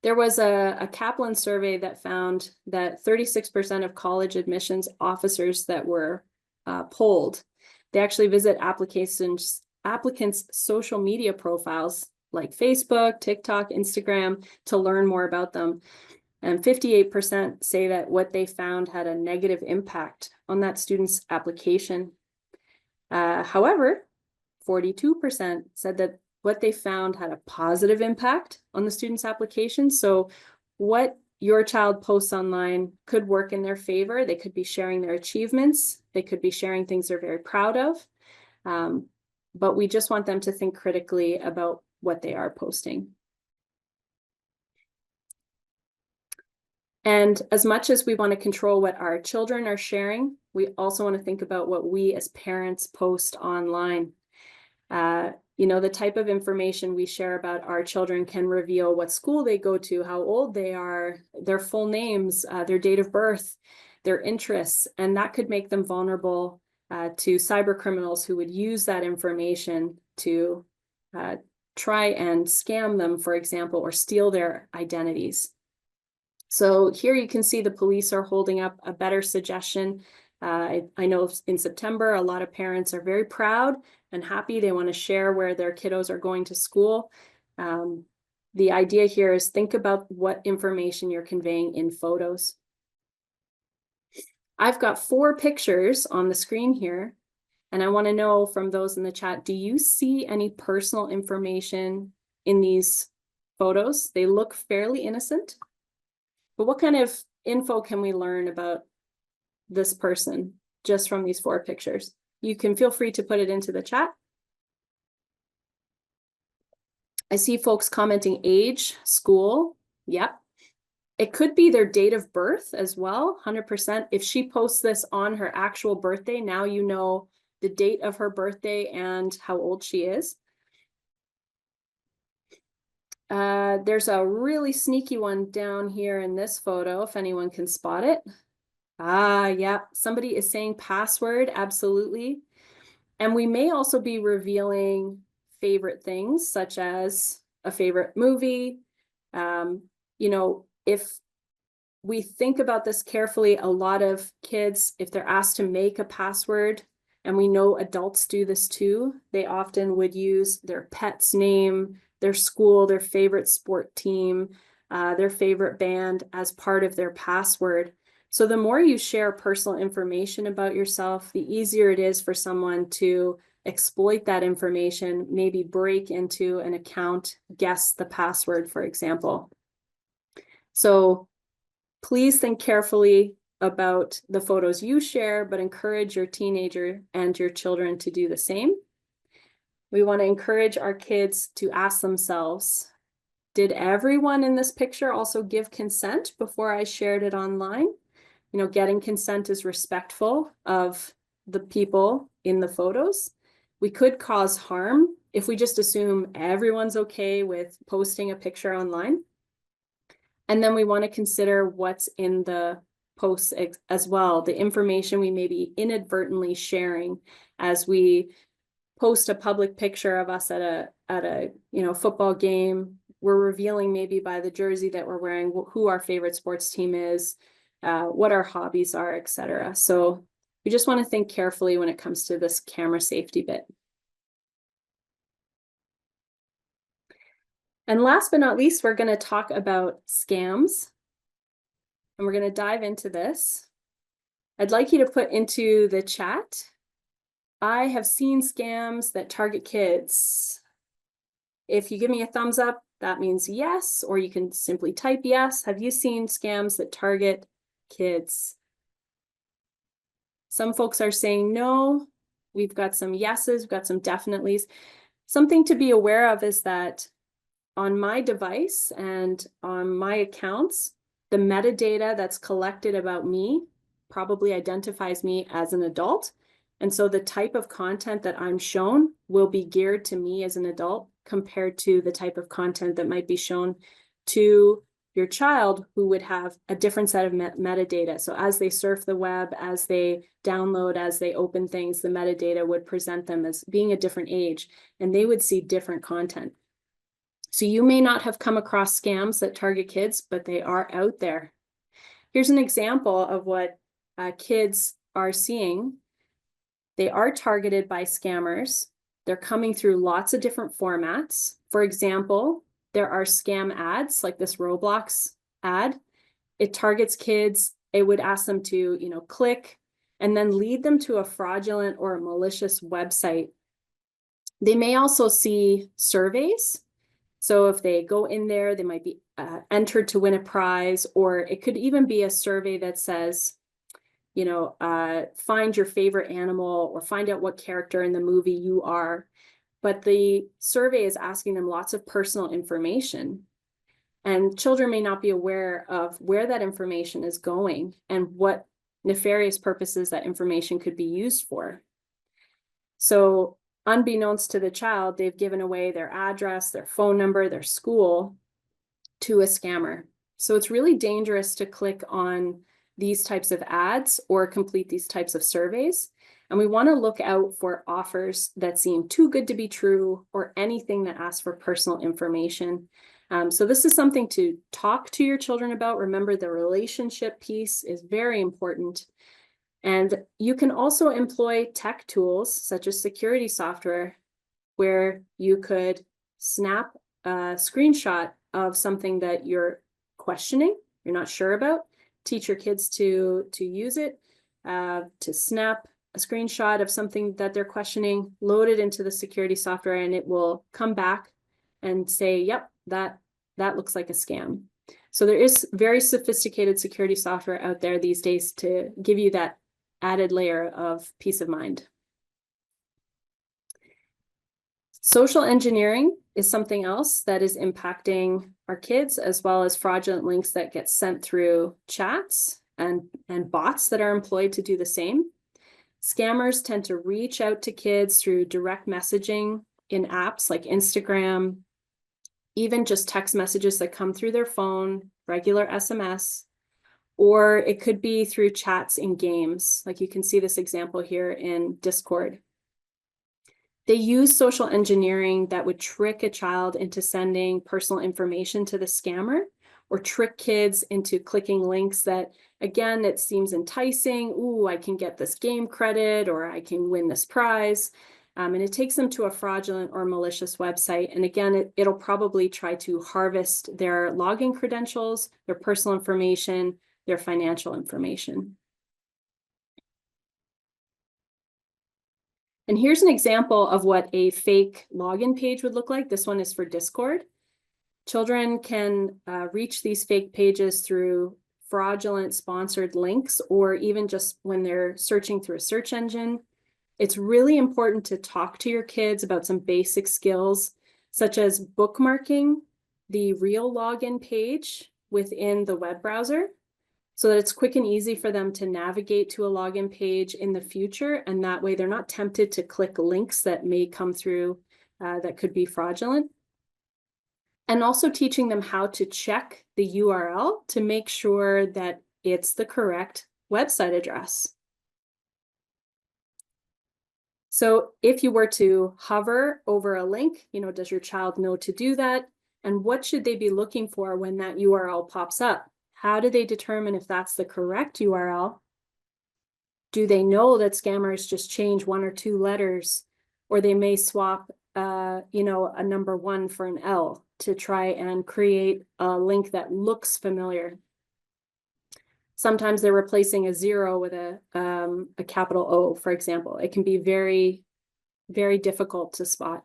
There was a Kaplan survey that found that 36% of college admissions officers that were polled, they actually visit applicants' social media profiles like Facebook, TikTok, Instagram to learn more about them. And 58% say that what they found had a negative impact on that student's application. However, 42% said that what they found had a positive impact on the student's application. So what your child posts online could work in their favor. They could be sharing their achievements. They could be sharing things they're very proud of. But we just want them to think critically about what they are posting. And as much as we want to control what our children are sharing, we also want to think about what we as parents post online. You know, the type of information we share about our children can reveal what school they go to, how old they are, their full names, their date of birth, their interests, and that could make them vulnerable to cyber criminals who would use that information to try and scam them, for example, or steal their identities. So here you can see the police are holding up a better suggestion. I know in September, a lot of parents are very proud and happy. They want to share where their kiddos are going to school. The idea here is think about what information you're conveying in photos. I've got 4 pictures on the screen here, and I want to know from those in the chat, do you see any personal information in these photos? They look fairly innocent. But what kind of info can we learn about this person just from these 4 pictures? You can feel free to put it into the chat. I see folks commenting age, school. Yep. It could be their date of birth as well, 100%. If she posts this on her actual birthday, now you know the date of her birthday and how old she is. There's a really sneaky one down here in this photo, if anyone can spot it. Yeah, somebody is saying password, absolutely. And we may also be revealing favorite things, such as a favorite movie. You know, if we think about this carefully, a lot of kids, if they're asked to make a password, and we know adults do this too, they often would use their pet's name, their school, their favorite sport team, their favorite band as part of their password. So the more you share personal information about yourself, the easier it is for someone to exploit that information, maybe break into an account, guess the password, for example. So please think carefully about the photos you share, but encourage your teenager and your children to do the same. We want to encourage our kids to ask themselves, did everyone in this picture also give consent before I shared it online? You know, getting consent is respectful of the people in the photos. We could cause harm if we just assume everyone's okay with posting a picture online. And then we want to consider what's in the posts as well, the information we may be inadvertently sharing as we post a public picture of us at a football game. We're revealing maybe by the jersey that we're wearing who our favorite sports team is, what our hobbies are, etc. So we just want to think carefully when it comes to this camera safety bit. And last but not least, we're going to talk about scams. And we're going to dive into this. I'd like you to put into the chat, I have seen scams that target kids. If you give me a thumbs up, that means yes, or you can simply type yes. Have you seen scams that target kids? Some folks are saying no. We've got some yeses, we've got some definitelys. Something to be aware of is that on my device and on my accounts, the metadata that's collected about me probably identifies me as an adult. And so the type of content that I'm shown will be geared to me as an adult compared to the type of content that might be shown to your child who would have a different set of metadata. So as they surf the web, as they download, as they open things, the metadata would present them as being a different age, and they would see different content. So you may not have come across scams that target kids, but they are out there. Here's an example of what kids are seeing. They are targeted by scammers. They're coming through lots of different formats. For example, there are scam ads like this Roblox ad. It targets kids. It would ask them to, click and then lead them to a fraudulent or a malicious website. They may also see surveys. So if they go in there, they might be entered to win a prize, or it could even be a survey that says, find your favorite animal or find out what character in the movie you are. But the survey is asking them lots of personal information. And children may not be aware of where that information is going and what nefarious purposes that information could be used for. So unbeknownst to the child, they've given away their address, their phone number, their school to a scammer. So it's really dangerous to click on these types of ads or complete these types of surveys. And we want to look out for offers that seem too good to be true or anything that asks for personal information. So this is something to talk to your children about. Remember, the relationship piece is very important. And you can also employ tech tools such as security software, where you could snap a screenshot of something that you're questioning, you're not sure about, teach your kids to use it, to snap a screenshot of something that they're questioning, load it into the security software, and it will come back and say, yep, that looks like a scam. So there is very sophisticated security software out there these days to give you that added layer of peace of mind. Social engineering is something else that is impacting our kids, as well as fraudulent links that get sent through chats and bots that are employed to do the same. Scammers tend to reach out to kids through direct messaging in apps like Instagram, even just text messages that come through their phone, regular SMS, or it could be through chats in games. Like you can see this example here in Discord. They use social engineering that would trick a child into sending personal information to the scammer, or trick kids into clicking links that, again, it seems enticing. Ooh, I can get this game credit, or I can win this prize. And it takes them to a fraudulent or malicious website. And again, it'll probably try to harvest their login credentials, their personal information, their financial information. And here's an example of what a fake login page would look like. This one is for Discord. Children can reach these fake pages through fraudulent sponsored links, or even just when they're searching through a search engine. It's really important to talk to your kids about some basic skills, such as bookmarking the real login page within the web browser, so that it's quick and easy for them to navigate to a login page in the future. And that way they're not tempted to click links that may come through that could be fraudulent. And also teaching them how to check the URL to make sure that it's the correct website address. So if you were to hover over a link, does your child know to do that? And what should they be looking for when that URL pops up? How do they determine if that's the correct URL? Do they know that scammers just change 1 or 2 letters, or they may swap, a number 1 for an L to try and create a link that looks familiar? Sometimes they're replacing a 0 with a capital O, for example. It can be very, very difficult to spot.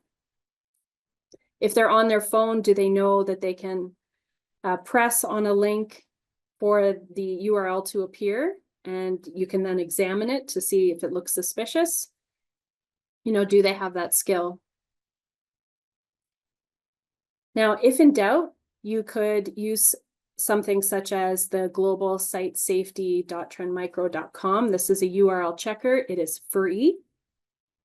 If they're on their phone, do they know that they can press on a link for the URL to appear, and you can then examine it to see if it looks suspicious? Do they have that skill? Now, if in doubt, you could use something such as the global site safety.trendmicro.com. This is a URL checker. It is free.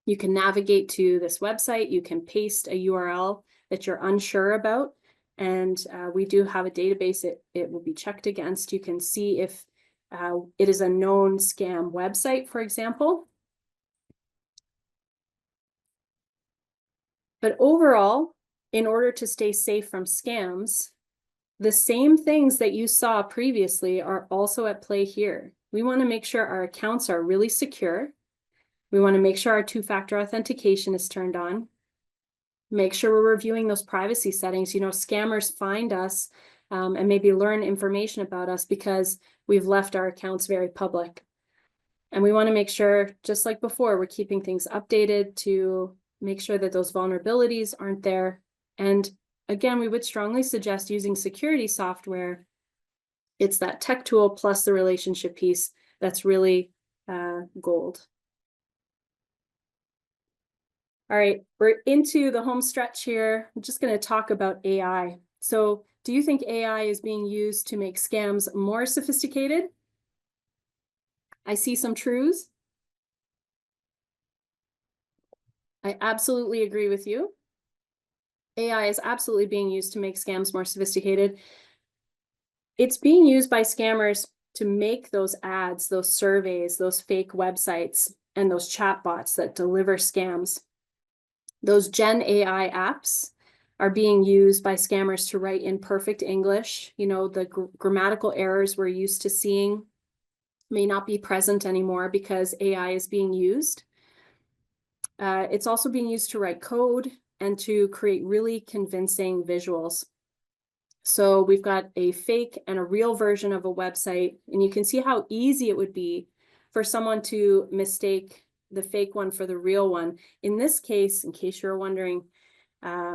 You can navigate to this website. You can paste a URL that you're unsure about. And we do have a database it will be checked against. You can see if it is a known scam website, for example. But overall, in order to stay safe from scams, the same things that you saw previously are also at play here. We want to make sure our accounts are really secure. We want to make sure our 2-factor authentication is turned on. Make sure we're reviewing those privacy settings. Scammers find us and maybe learn information about us because we've left our accounts very public. And we want to make sure, just like before, we're keeping things updated to make sure that those vulnerabilities aren't there. And again, we would strongly suggest using security software. It's that tech tool plus the relationship piece that's really gold. All right, we're into the home stretch here. I'm just going to talk about AI. So do you think AI is being used to make scams more sophisticated? I see some truths. I absolutely agree with you. AI is absolutely being used to make scams more sophisticated. It's being used by scammers to make those ads, those surveys, those fake websites, and those chatbots that deliver scams. Those Gen AI apps are being used by scammers to write in perfect English. You know, the grammatical errors we're used to seeing may not be present anymore because AI is being used. It's also being used to write code and to create really convincing visuals. So we've got a fake and a real version of a website, and you can see how easy it would be for someone to mistake the fake one for the real one. In this case, in case you're wondering, the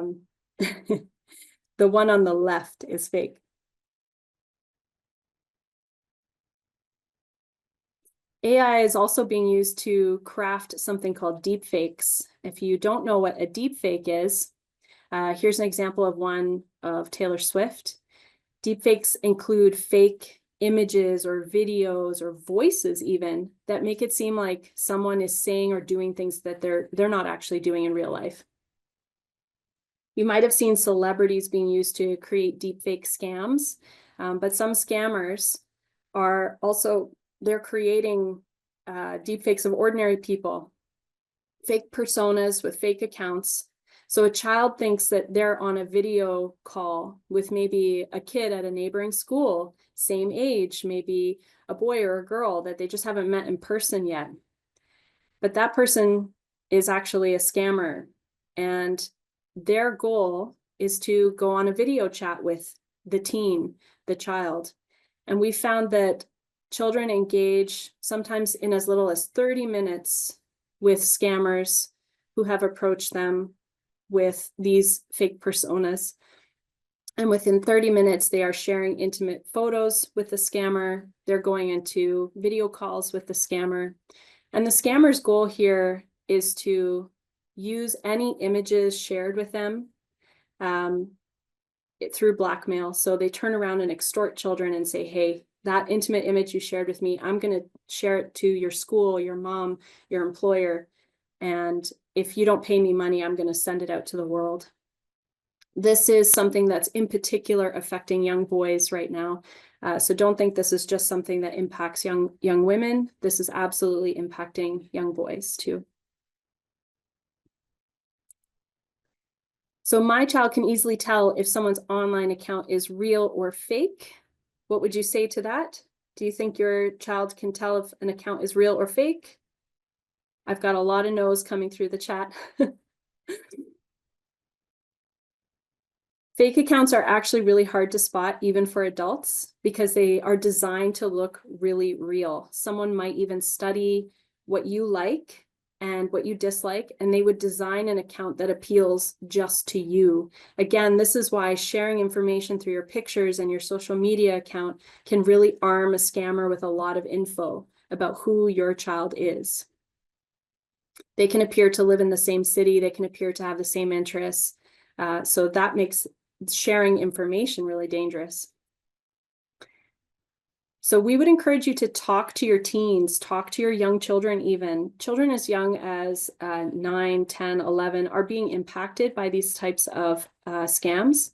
one on the left is fake. AI is also being used to craft something called deepfakes. If you don't know what a deepfake is, here's an example of one of Taylor Swift. Deepfakes include fake images or videos or voices even that make it seem like someone is saying or doing things that they're not actually doing in real life. You might have seen celebrities being used to create deepfake scams, but some scammers are also, they're creating deepfakes of ordinary people, fake personas with fake accounts. So a child thinks that they're on a video call with maybe a kid at a neighboring school, same age, maybe a boy or a girl that they just haven't met in person yet. But that person is actually a scammer, and their goal is to go on a video chat with the teen, the child. And we found that children engage sometimes in as little as 30 minutes with scammers who have approached them with these fake personas. And within 30 minutes, they are sharing intimate photos with the scammer. They're going into video calls with the scammer. And the scammer's goal here is to use any images shared with them through blackmail. So they turn around and extort children and say, hey, that intimate image you shared with me, I'm going to share it to your school, your mom, your employer. And if you don't pay me money, I'm going to send it out to the world. This is something that's in particular affecting young boys right now. So don't think this is just something that impacts young women. This is absolutely impacting young boys too. So my child can easily tell if someone's online account is real or fake. What would you say to that? Do you think your child can tell if an account is real or fake? I've got a lot of no's coming through the chat. Fake accounts are actually really hard to spot, even for adults, because they are designed to look really real. Someone might even study what you like and what you dislike, and they would design an account that appeals just to you. Again, this is why sharing information through your pictures and your social media account can really arm a scammer with a lot of info about who your child is. They can appear to live in the same city. They can appear to have the same interests. So that makes sharing information really dangerous. So we would encourage you to talk to your teens, talk to your young children even. Children as young as 9, 10, 11 are being impacted by these types of scams.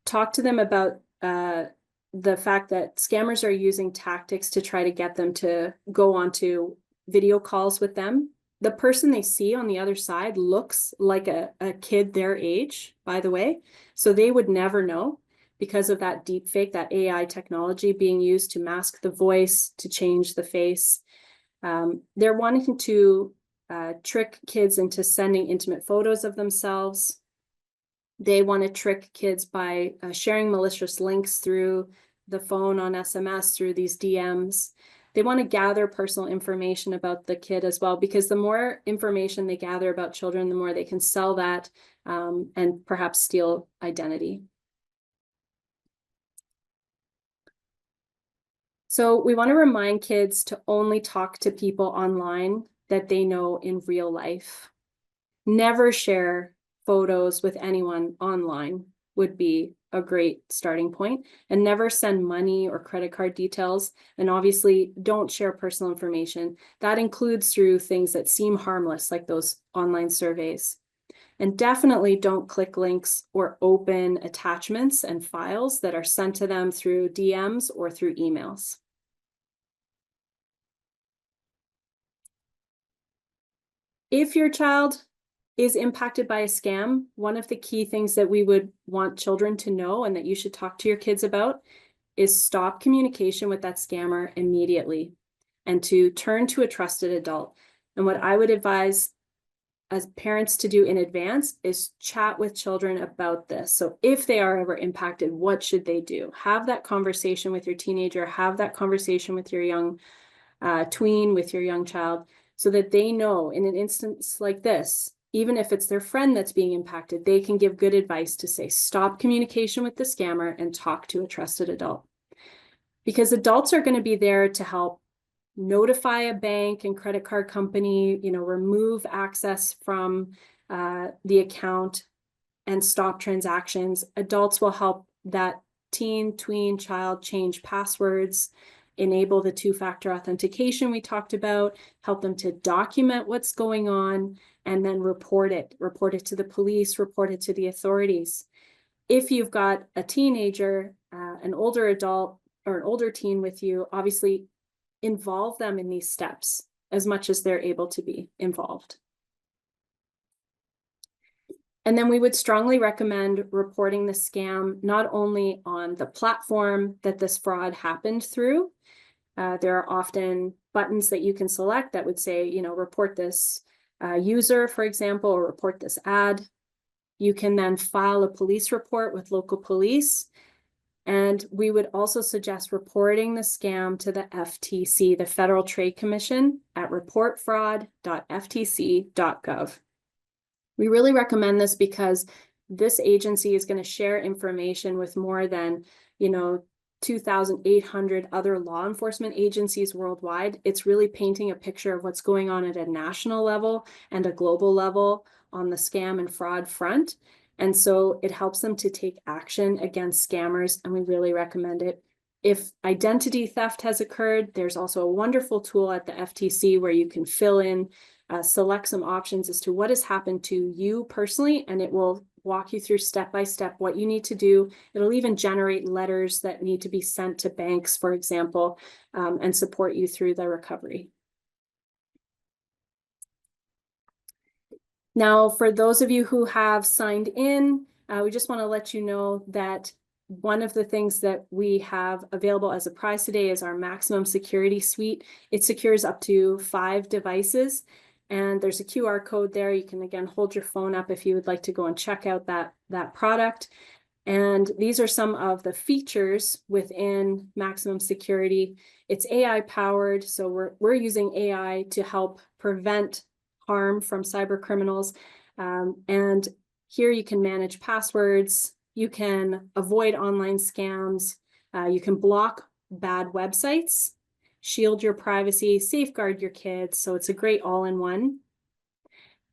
Talk to them about the fact that scammers are using tactics to try to get them to go onto video calls with them. The person they see on the other side looks like a kid their age, by the way. So they would never know because of that deep fake, that AI technology being used to mask the voice, to change the face. They're wanting to trick kids into sending intimate photos of themselves. They want to trick kids by sharing malicious links through the phone on SMS, through these DMs. they want to gather personal information about the kid as well, because the more information they gather about children, the more they can sell that and perhaps steal identity. So we want to remind kids to only talk to people online that they know in real life. Never share photos with anyone online would be a great starting point, and never send money or credit card details. And obviously don't share personal information. That includes through things that seem harmless, like those online surveys. And definitely don't click links or open attachments and files that are sent to them through DMs or through emails. If your child is impacted by a scam, one of the key things that we would want children to know and that you should talk to your kids about is stop communication with that scammer immediately and to turn to a trusted adult. And what I would advise as parents to do in advance is chat with children about this. So if they are ever impacted, what should they do? Have that conversation with your teenager, have that conversation with your young tween, with your young child, so that they know in an instance like this, even if it's their friend that's being impacted, they can give good advice to say, stop communication with the scammer and talk to a trusted adult. Because adults are going to be there to help notify a bank and credit card company, remove access from the account and stop transactions. Adults will help that teen, tween, child change passwords, enable the two-factor authentication we talked about, help them to document what's going on, and then report it to the police, report it to the authorities. If you've got a teenager, an older adult, or an older teen with you, obviously involve them in these steps as much as they're able to be involved. And then we would strongly recommend reporting the scam not only on the platform that this fraud happened through. There are often buttons that you can select that would say, report this user, for example, or report this ad. You can then file a police report with local police. And we would also suggest reporting the scam to the FTC, the Federal Trade Commission, at reportfraud.ftc.gov. We really recommend this because this agency is going to share information with more than, 2,800 other law enforcement agencies worldwide. It's really painting a picture of what's going on at a national level and a global level on the scam and fraud front. And so it helps them to take action against scammers, and we really recommend it. If identity theft has occurred, there's also a wonderful tool at the FTC where you can fill in, select some options as to what has happened to you personally, and it will walk you through step by step what you need to do. It'll even generate letters that need to be sent to banks, for example, and support you through the recovery. Now, for those of you who have signed in, we just want to let you know that one of the things that we have available as a prize today is our maximum security suite. It secures up to 5 devices, and there's a QR code there. You can, again, hold your phone up if you would like to go and check out that product. And these are some of the features within maximum security. It's AI powered, so we're using AI to help prevent harm from cyber criminals. And here you can manage passwords, you can avoid online scams, you can block bad websites, shield your privacy, safeguard your kids. So it's a great all-in-one.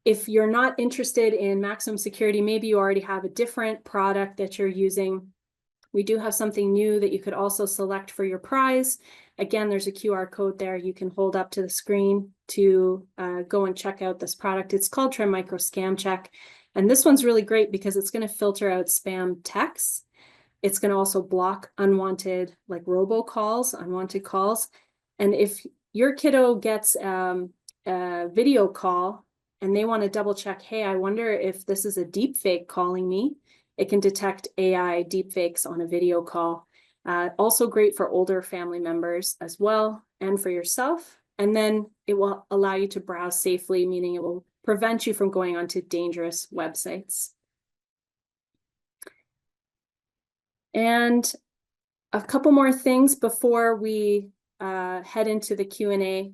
If you're not interested in maximum security, maybe you already have a different product that you're using. We do have something new that you could also select for your prize. Again, there's a QR code there you can hold up to the screen to go and check out this product. It's called Trim Micro Scam Check. And this one's really great because it's going to filter out spam texts. It's going to also block unwanted, like robocalls, unwanted calls. And if your kiddo gets a video call and they want to double check, hey, I wonder if this is a deep fake calling me, it can detect AI deepfakes on a video call. Also great for older family members as well, and for yourself. And then it will allow you to browse safely, meaning it will prevent you from going onto dangerous websites. And a couple more things before we head into the Q&A,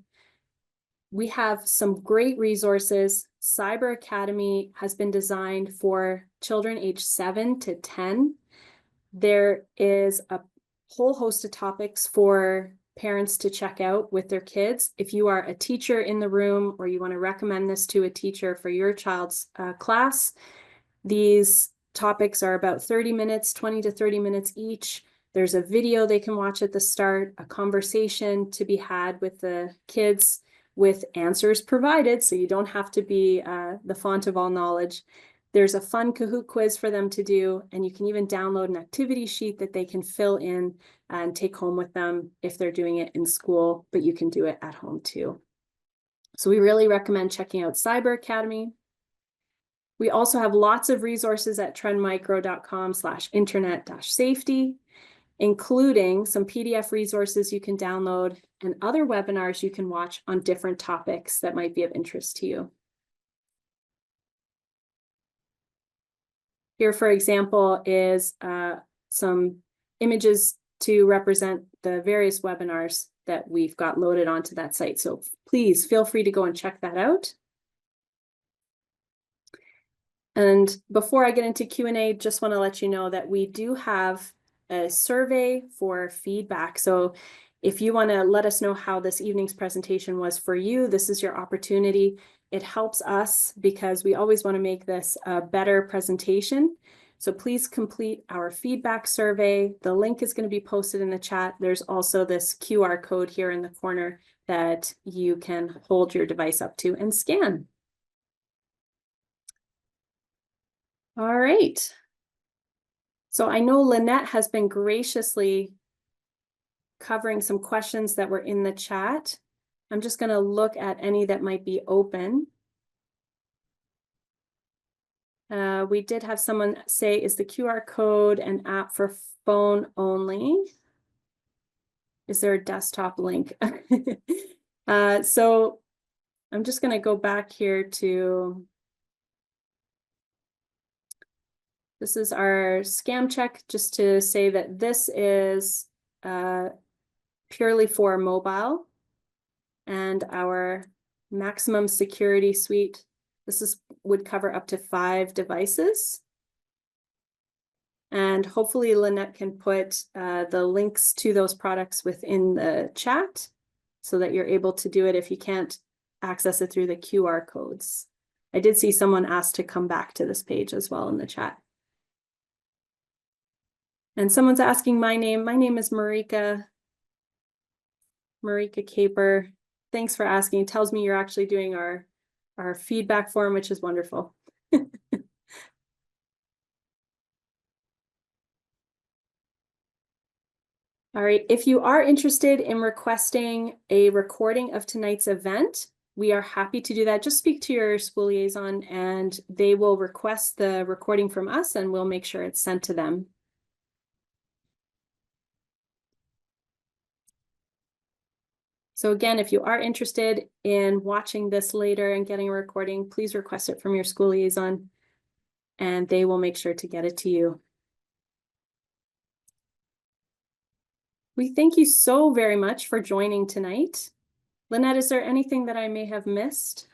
we have some great resources. Cyber Academy has been designed for children aged 7 to 10. There is a whole host of topics for parents to check out with their kids. If you are a teacher in the room or you want to recommend this to a teacher for your child's class, these topics are about 30 minutes, 20 to 30 minutes each. There's a video they can watch at the start, a conversation to be had with the kids with answers provided, so you don't have to be the font of all knowledge. There's a fun Kahoot quiz for them to do, and you can even download an activity sheet that they can fill in and take home with them if they're doing it in school, but you can do it at home too. So we really recommend checking out Cyber Academy. We also have lots of resources at trendmicro.com/internet-safety, including some PDF resources you can download and other webinars you can watch on different topics that might be of interest to you. Here, for example, is some images to represent the various webinars that we've got loaded onto that site. So please feel free to go and check that out. And before I get into Q&A, just want to let you know that we do have a survey for feedback. So if you want to let us know how this evening's presentation was for you, this is your opportunity. It helps us because we always want to make this a better presentation. So please complete our feedback survey. The link is going to be posted in the chat. There's also this QR code here in the corner that you can hold your device up to and scan. All right. So I know Lynette has been graciously covering some questions that were in the chat. I'm just going to look at any that might be open. We did have someone say, is the QR code an app for phone only? Is there a desktop link? So I'm just going to go back here to, this is our scam check, just to say that this is purely for mobile, and our maximum security suite, this would cover up to 5 devices. And hopefully Lynette can put the links to those products within the chat so that you're able to do it if you can't access it through the QR codes. I did see someone ask to come back to this page as well in the chat. And someone's asking my name. My name is Marike. Marike Kuyper. Thanks for asking. It tells me you're actually doing our feedback form, which is wonderful. All right, if you are interested in requesting a recording of tonight's event, we are happy to do that. Just speak to your school liaison and they will request the recording from us and we'll make sure it's sent to them. So again, if you are interested in watching this later and getting a recording, please request it from your school liaison and they will make sure to get it to you. We thank you so very much for joining tonight. Lynette, is there anything that I may have missed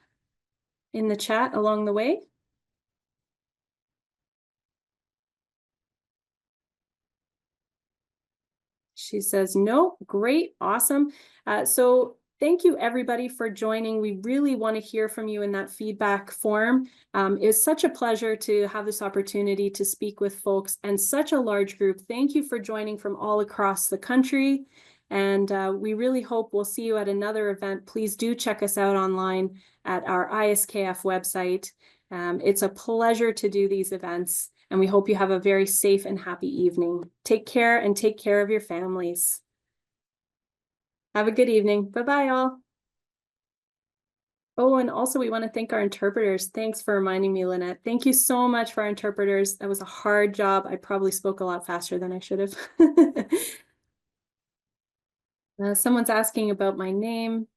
in the chat along the way? She says, no, great, awesome. So thank you everybody for joining. We really want to hear from you in that feedback form. It's such a pleasure to have this opportunity to speak with folks and such a large group. Thank you for joining from all across the country. And we really hope we'll see you at another event. Please do check us out online at our ISKF website. It's a pleasure to do these events. And we hope you have a very safe and happy evening. Take care and take care of your families. Have a good evening. Bye-bye, all. Oh, and also we want to thank our interpreters. Thanks for reminding me, Lynette. Thank you so much for our interpreters. That was a hard job. I probably spoke a lot faster than I should have. Someone's asking about my name.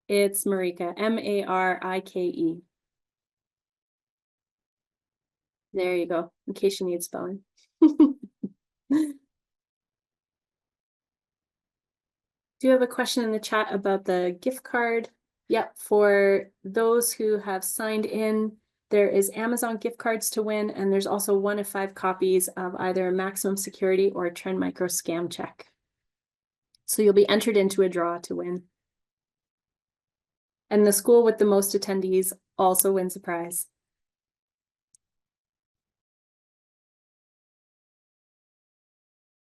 It's Marike, M-A-R-I-K-E. There you go, in case you need spelling. Do you have a question in the chat about the gift card? Yep, for those who have signed in, there is Amazon gift cards to win, and there's also 1 of 5 copies of either Maximum Security or Trend Micro Scam Check. So you'll be entered into a draw to win. And the school with the most attendees also wins a prize.